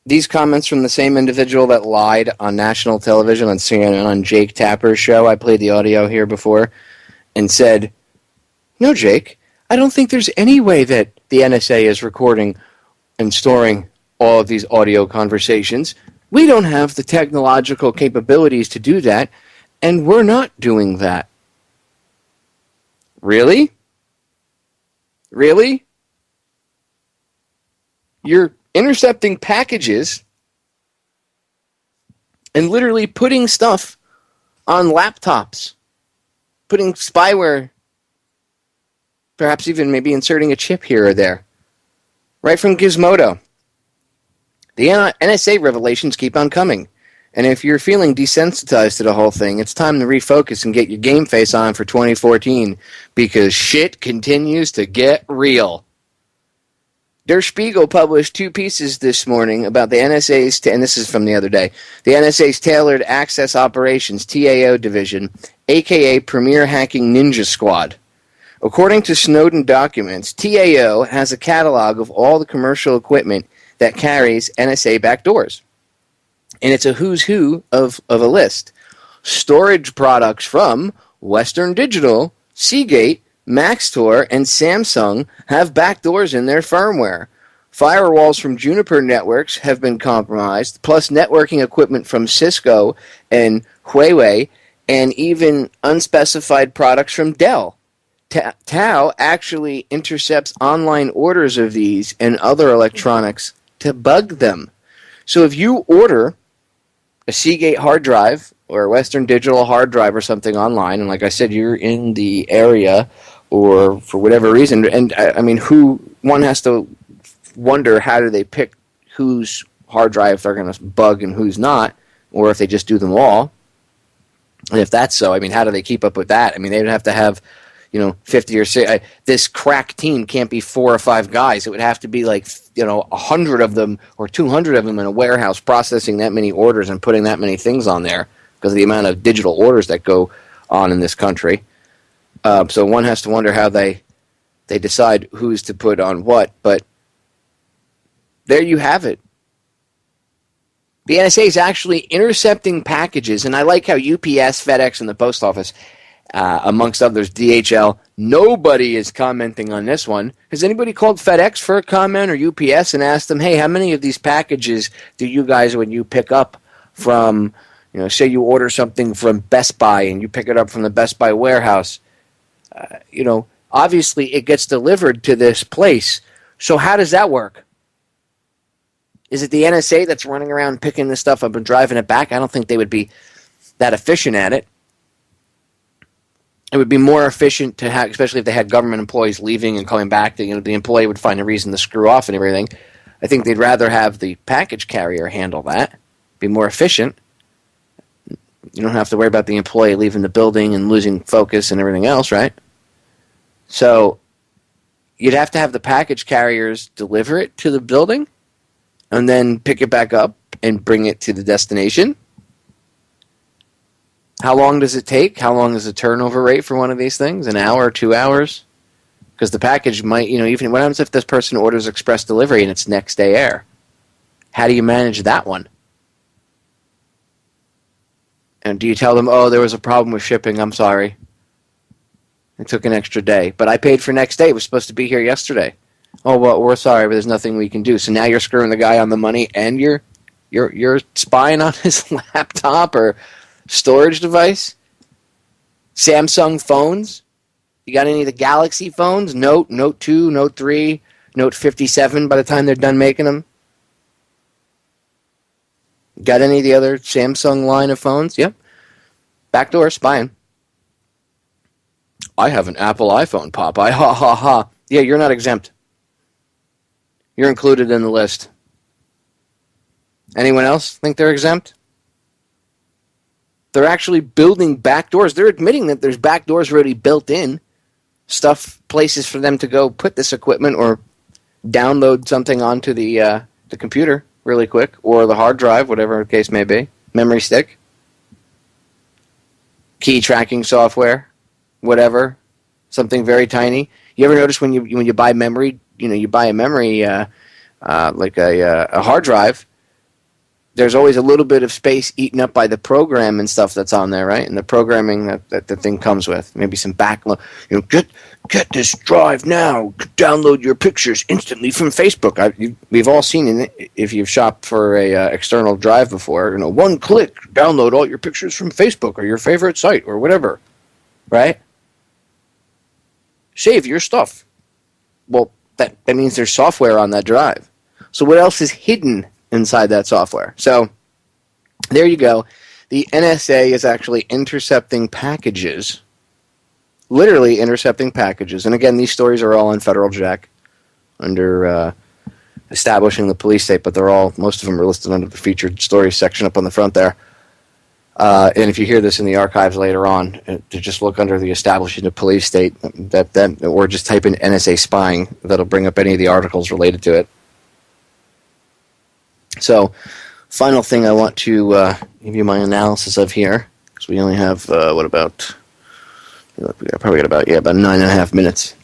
These comments from the same individual that lied on national television on CNN on Jake Tapper's show, I played the audio here before, and said, no, Jake, I don't think there's any way that the NSA is recording and storing all of these audio conversations. We don't have the technological capabilities to do that, and we're not doing that. Really? Really? You're intercepting packages and literally putting stuff on laptops, putting spyware perhaps even maybe inserting a chip here or there. Right from Gizmodo. The NSA revelations keep on coming. And if you're feeling desensitized to the whole thing, it's time to refocus and get your game face on for 2014, because shit continues to get real. Der Spiegel published 2 pieces this morning about the NSA's, and this is from the other day, the NSA's Tailored Access Operations, TAO division, aka Premier Hacking Ninja Squad. According to Snowden documents, TAO has a catalog of all the commercial equipment that carries NSA backdoors. And it's a who's who of a list. Storage products from Western Digital, Seagate, Maxtor, and Samsung have backdoors in their firmware. Firewalls from Juniper Networks have been compromised, plus networking equipment from Cisco and Huawei, and even unspecified products from Dell. Tao actually intercepts online orders of these and other electronics to bug them. So if you order a Seagate hard drive or a Western Digital hard drive or something online, and like I said, you're in the area or for whatever reason, and I mean, one has to wonder how do they pick whose hard drive they're going to bug and who's not, or if they just do them all. And if that's so, I mean, how do they keep up with that? I mean, they'd have to have 50 or 60. This crack team can't be 4 or 5 guys. It would have to be 100 of them or 200 of them in a warehouse processing that many orders and putting that many things on there because of the amount of digital orders that go on in this country. So one has to wonder how they decide who's to put on what. But there you have it. The NSA is actually intercepting packages, and I like how UPS, FedEx, and the Post Office, amongst others, DHL, nobody is commenting on this one. Has anybody called FedEx for a comment or UPS and asked them, hey, how many of these packages do you guys, when you pick up from, say you order something from Best Buy and you pick it up from the Best Buy warehouse, obviously it gets delivered to this place. So how does that work? Is it the NSA that's running around picking this stuff up and driving it back? I don't think they would be that efficient at it. It would be more efficient to have, especially if they had government employees leaving and coming back, the employee would find a reason to screw off and everything. I think they'd rather have the package carrier handle that, be more efficient. You don't have to worry about the employee leaving the building and losing focus and everything else, right? So you'd have to have the package carriers deliver it to the building and then pick it back up and bring it to the destination. How long does it take? How long is the turnover rate for one of these things? An hour or 2 hours? Because the package might, even what happens if this person orders express delivery and it's next day air? How do you manage that one? And do you tell them, oh, there was a problem with shipping, I'm sorry. It took an extra day. But I paid for next day. It was supposed to be here yesterday. Oh, well, we're sorry, but there's nothing we can do. So now you're screwing the guy on the money and you're spying on his laptop or storage device. Samsung phones. You got any of the Galaxy phones? Note 2, Note 3, Note 57 by the time they're done making them? Got any of the other Samsung line of phones? Yep. Backdoor spying. I have an Apple iPhone, Popeye. Ha ha ha. Yeah, you're not exempt. You're included in the list. Anyone else think they're exempt? They're actually building backdoors. They're admitting that there's backdoors already built in. Places for them to go put this equipment or download something onto the computer really quick, or the hard drive, whatever the case may be. Memory stick. Key tracking software. Whatever. Something very tiny. You ever notice when you buy memory, you buy a memory like a hard drive, there's always a little bit of space eaten up by the program and stuff that's on there, right? And the programming that the thing comes with. Maybe some backload. Get this drive now. Download your pictures instantly from Facebook. We've all seen it if you've shopped for a external drive before. One click, download all your pictures from Facebook or your favorite site or whatever, right? Save your stuff. Well, that means there's software on that drive. So what else is hidden inside that software? So there you go. The NSA is actually intercepting packages literally intercepting packages. And again, these stories are all on Federal Jack under establishing the police state, but most of them are listed under the featured stories section up on the front there. And if you hear this in the archives later on, to just look under the establishing the police state, or just type in NSA spying, that'll bring up any of the articles related to it. So, final thing I want to give you my analysis of here, because we only have, probably got about 9.5 minutes.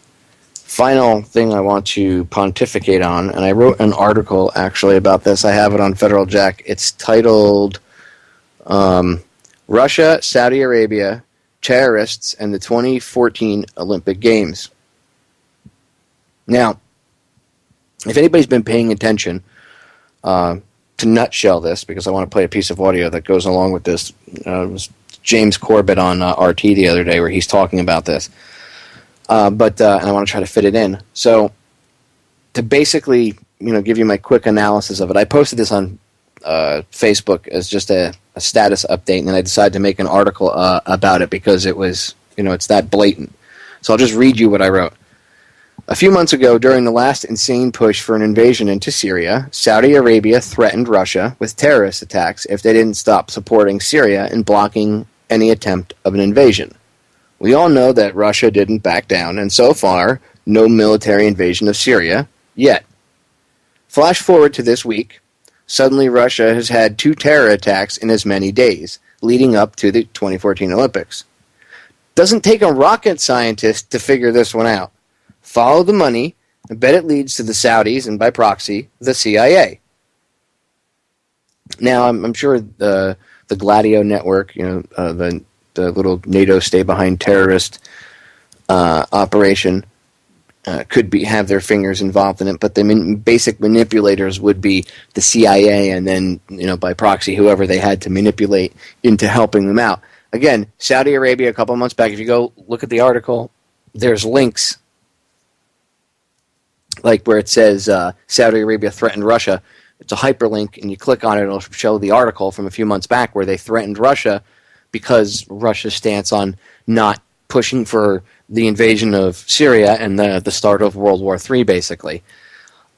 Final thing I want to pontificate on, and I wrote an article actually about this. I have it on Federal Jack. It's titled Russia, Saudi Arabia, Terrorists, and the 2014 Olympic Games. Now, if anybody's been paying attention, to nutshell this, because I want to play a piece of audio that goes along with this, it was James Corbett on RT the other day where he's talking about this. And I want to try to fit it in. So, to basically, give you my quick analysis of it, I posted this on Facebook as just a status update, and then I decided to make an article about it because it was, it's that blatant. So I'll just read you what I wrote. A few months ago, during the last insane push for an invasion into Syria, Saudi Arabia threatened Russia with terrorist attacks if they didn't stop supporting Syria and blocking any attempt of an invasion. We all know that Russia didn't back down, and so far, no military invasion of Syria yet. Flash forward to this week. Suddenly, Russia has had 2 terror attacks in as many days, leading up to the 2014 Olympics. Doesn't take a rocket scientist to figure this one out. Follow the money, and bet it leads to the Saudis, and by proxy, the CIA. Now, I'm sure the Gladio network, the little NATO stay-behind terrorist operation could have their fingers involved in it, but the basic manipulators would be the CIA and then, by proxy, whoever they had to manipulate into helping them out. Again, Saudi Arabia a couple of months back, if you go look at the article, there's links, like where it says Saudi Arabia threatened Russia. It's a hyperlink, and you click on it, it'll show the article from a few months back where they threatened Russia because Russia's stance on not pushing for the invasion of Syria and the start of World War III, basically.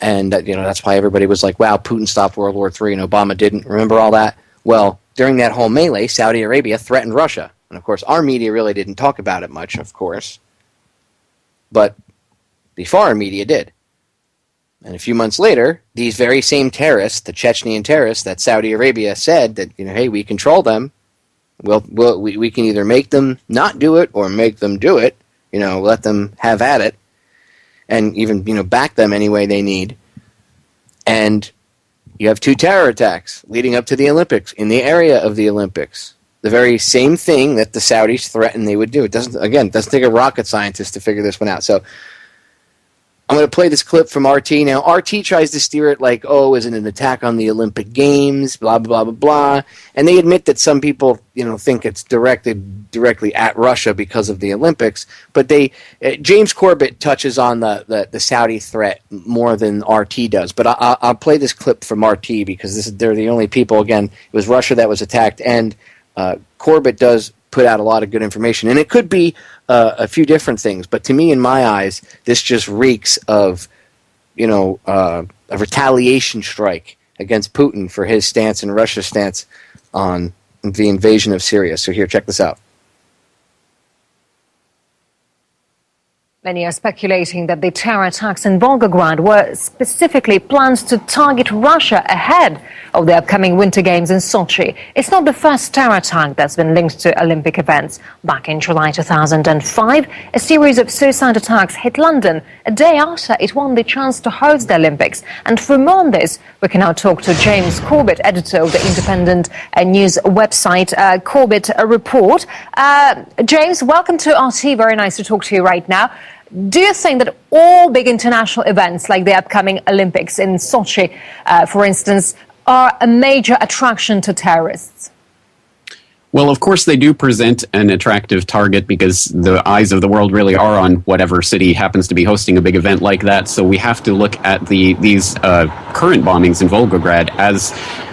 And that's why everybody was like, wow, Putin stopped World War III and Obama didn't. Remember all that? Well, during that whole melee, Saudi Arabia threatened Russia. And, of course, our media really didn't talk about it much, of course. But the foreign media did. And a few months later, these very same terrorists, the Chechenian terrorists that Saudi Arabia said that, hey, we control them, we can either make them not do it or make them do it, let them have at it, and even, back them any way they need. And you have 2 terror attacks leading up to the Olympics, in the area of the Olympics. The very same thing that the Saudis threatened they would do. It doesn't take a rocket scientist to figure this one out. So I'm going to play this clip from RT. Now, RT tries to steer it like, is it an attack on the Olympic Games, blah, blah, blah, blah. And they admit that some people, think it's directly at Russia because of the Olympics. But James Corbett touches on the Saudi threat more than RT does. But I'll play this clip from RT because they're the only people, again, it was Russia that was attacked. And Corbett does put out a lot of good information. And it could be a few different things, but to me, in my eyes, this just reeks of, a retaliation strike against Putin for his stance and Russia's stance on the invasion of Syria. So here, check this out. Many are speculating that the terror attacks in Volgograd were specifically plans to target Russia ahead of the upcoming Winter Games in Sochi. It's not the first terror attack that's been linked to Olympic events. Back in July 2005, a series of suicide attacks hit London a day after it won the chance to host the Olympics. And for more on this, we can now talk to James Corbett, editor of the independent news website Corbett Report. James, welcome to RT. Very nice to talk to you right now. Do you think that all big international events like the upcoming Olympics in Sochi, for instance, are a major attraction to terrorists? Well, of course, they do present an attractive target because the eyes of the world really are on whatever city happens to be hosting a big event like that. So we have to look at these current bombings in Volgograd as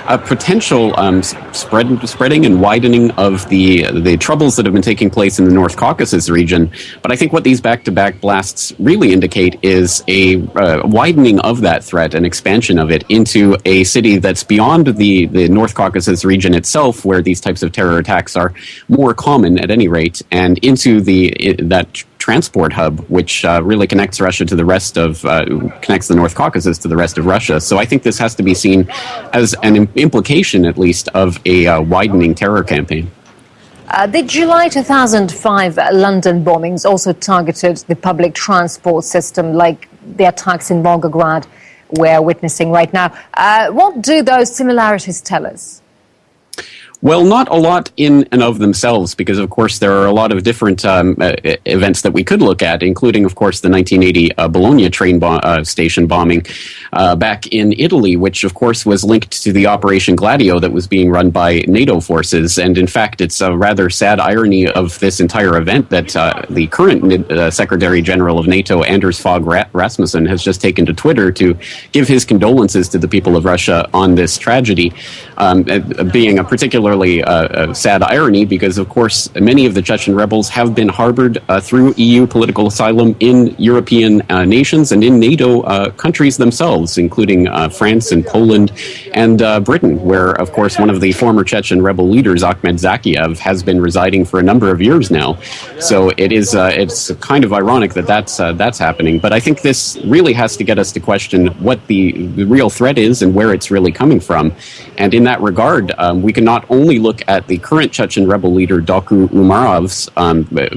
a potential spreading and widening of the troubles that have been taking place in the North Caucasus region. But I think what these back-to-back blasts really indicate is a widening of that threat, an expansion of it into a city that's beyond the North Caucasus region itself, where these types of terror attacks are more common at any rate, and into that transport hub, which really connects Russia to the rest of, connects the North Caucasus to the rest of Russia. So I think this has to be seen as an implication, at least, of a widening terror campaign. The July 2005 London bombings also targeted the public transport system, like the attacks in Volgograd we're witnessing right now. What do those similarities tell us? Well, not a lot in and of themselves, because, of course, there are a lot of different events that we could look at, including, of course, the 1980 Bologna train station bombing back in Italy, which, of course, was linked to the Operation Gladio that was being run by NATO forces. And, in fact, it's a rather sad irony of this entire event that the current Secretary General of NATO, Anders Fogh Rasmussen, has just taken to Twitter to give his condolences to the people of Russia on this tragedy, being a particularly sad irony because, of course, many of the Chechen rebels have been harbored through EU political asylum in European nations and in NATO countries themselves, including France and Poland and Britain, where, of course, one of the former Chechen rebel leaders, Ahmed Zakiev, has been residing for a number of years now. So it's kind of ironic that that's happening. But I think this really has to get us to question what the real threat is and where it's really coming from. And in that regard, we can not only look at the current Chechen rebel leader Doku Umarov's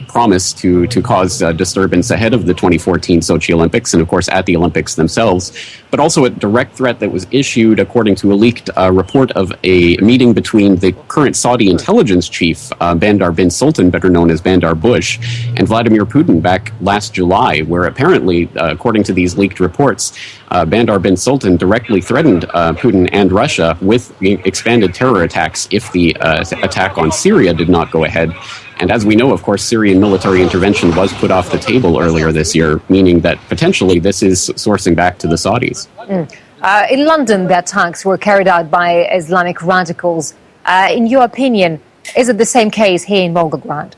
promise to cause disturbance ahead of the 2014 Sochi Olympics and, of course, at the Olympics themselves, but also a direct threat that was issued according to a leaked report of a meeting between the current Saudi intelligence chief, Bandar bin Sultan, better known as Bandar Bush, and Vladimir Putin back last July, where apparently, according to these leaked reports, Bandar bin Sultan directly threatened Putin and Russia with expanded terror attacks if the attack on Syria did not go ahead. And as we know, of course, Syrian military intervention was put off the table earlier this year, meaning that potentially this is sourcing back to the Saudis. In London, the attacks were carried out by Islamic radicals. In your opinion, is it the same case here in Volgograd?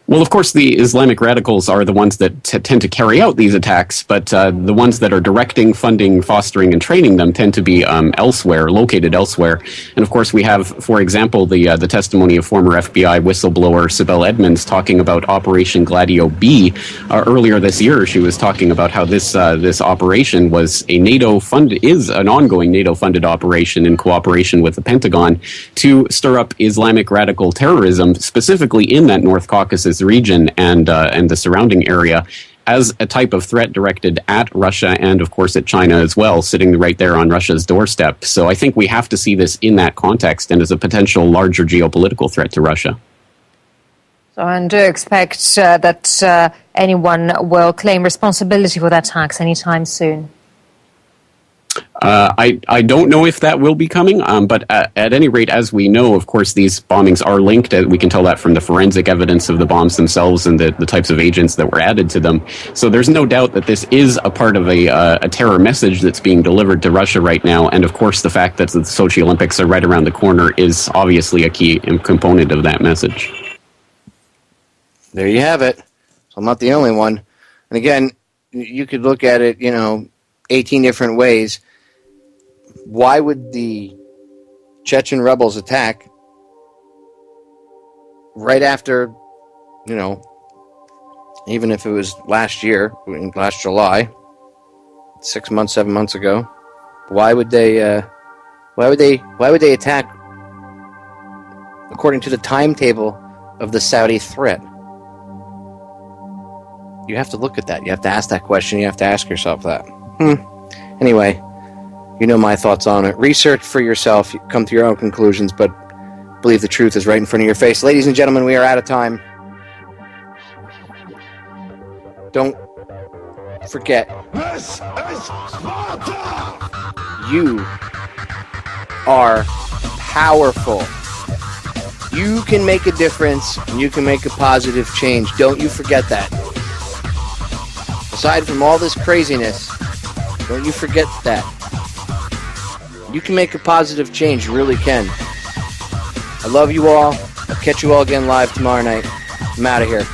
Well, of course, the Islamic radicals are the ones that tend to carry out these attacks, but the ones that are directing, funding, fostering, and training them tend to be located elsewhere. And of course, we have, for example, the testimony of former FBI whistleblower Sibel Edmonds talking about Operation Gladio B. Earlier this year, she was talking about how this operation was is an ongoing NATO-funded operation in cooperation with the Pentagon to stir up Islamic radical terrorism, specifically in that North Caucasus region and the surrounding area, as a type of threat directed at Russia and, of course, at China as well, sitting right there on Russia's doorstep. So I think we have to see this in that context and as a potential larger geopolitical threat to Russia. So, and do you expect that anyone will claim responsibility for the attacks anytime soon? I don't know if that will be coming, but at any rate, as we know, of course, these bombings are linked. We can tell that from the forensic evidence of the bombs themselves and the types of agents that were added to them. So there's no doubt that this is a part of a terror message that's being delivered to Russia right now. And of course, the fact that the Sochi Olympics are right around the corner is obviously a key component of that message. There you have it. So I'm not the only one. And again, you could look at it, 18 different ways. Why would the Chechen rebels attack right after, even if it was last year, last July, 6 months, 7 months ago? Why would they attack according to the timetable of the Saudi threat? You have to look at that. You have to ask that question. You have to ask yourself that. Anyway, you know my thoughts on it. Research for yourself. Come to your own conclusions, but believe the truth is right in front of your face. Ladies and gentlemen, we are out of time. Don't forget. This is Sparta! You are powerful. You can make a difference, and you can make a positive change. Don't you forget that. Aside from all this craziness, don't you forget that. You can make a positive change. You really can. I love you all. I'll catch you all again live tomorrow night. I'm out of here.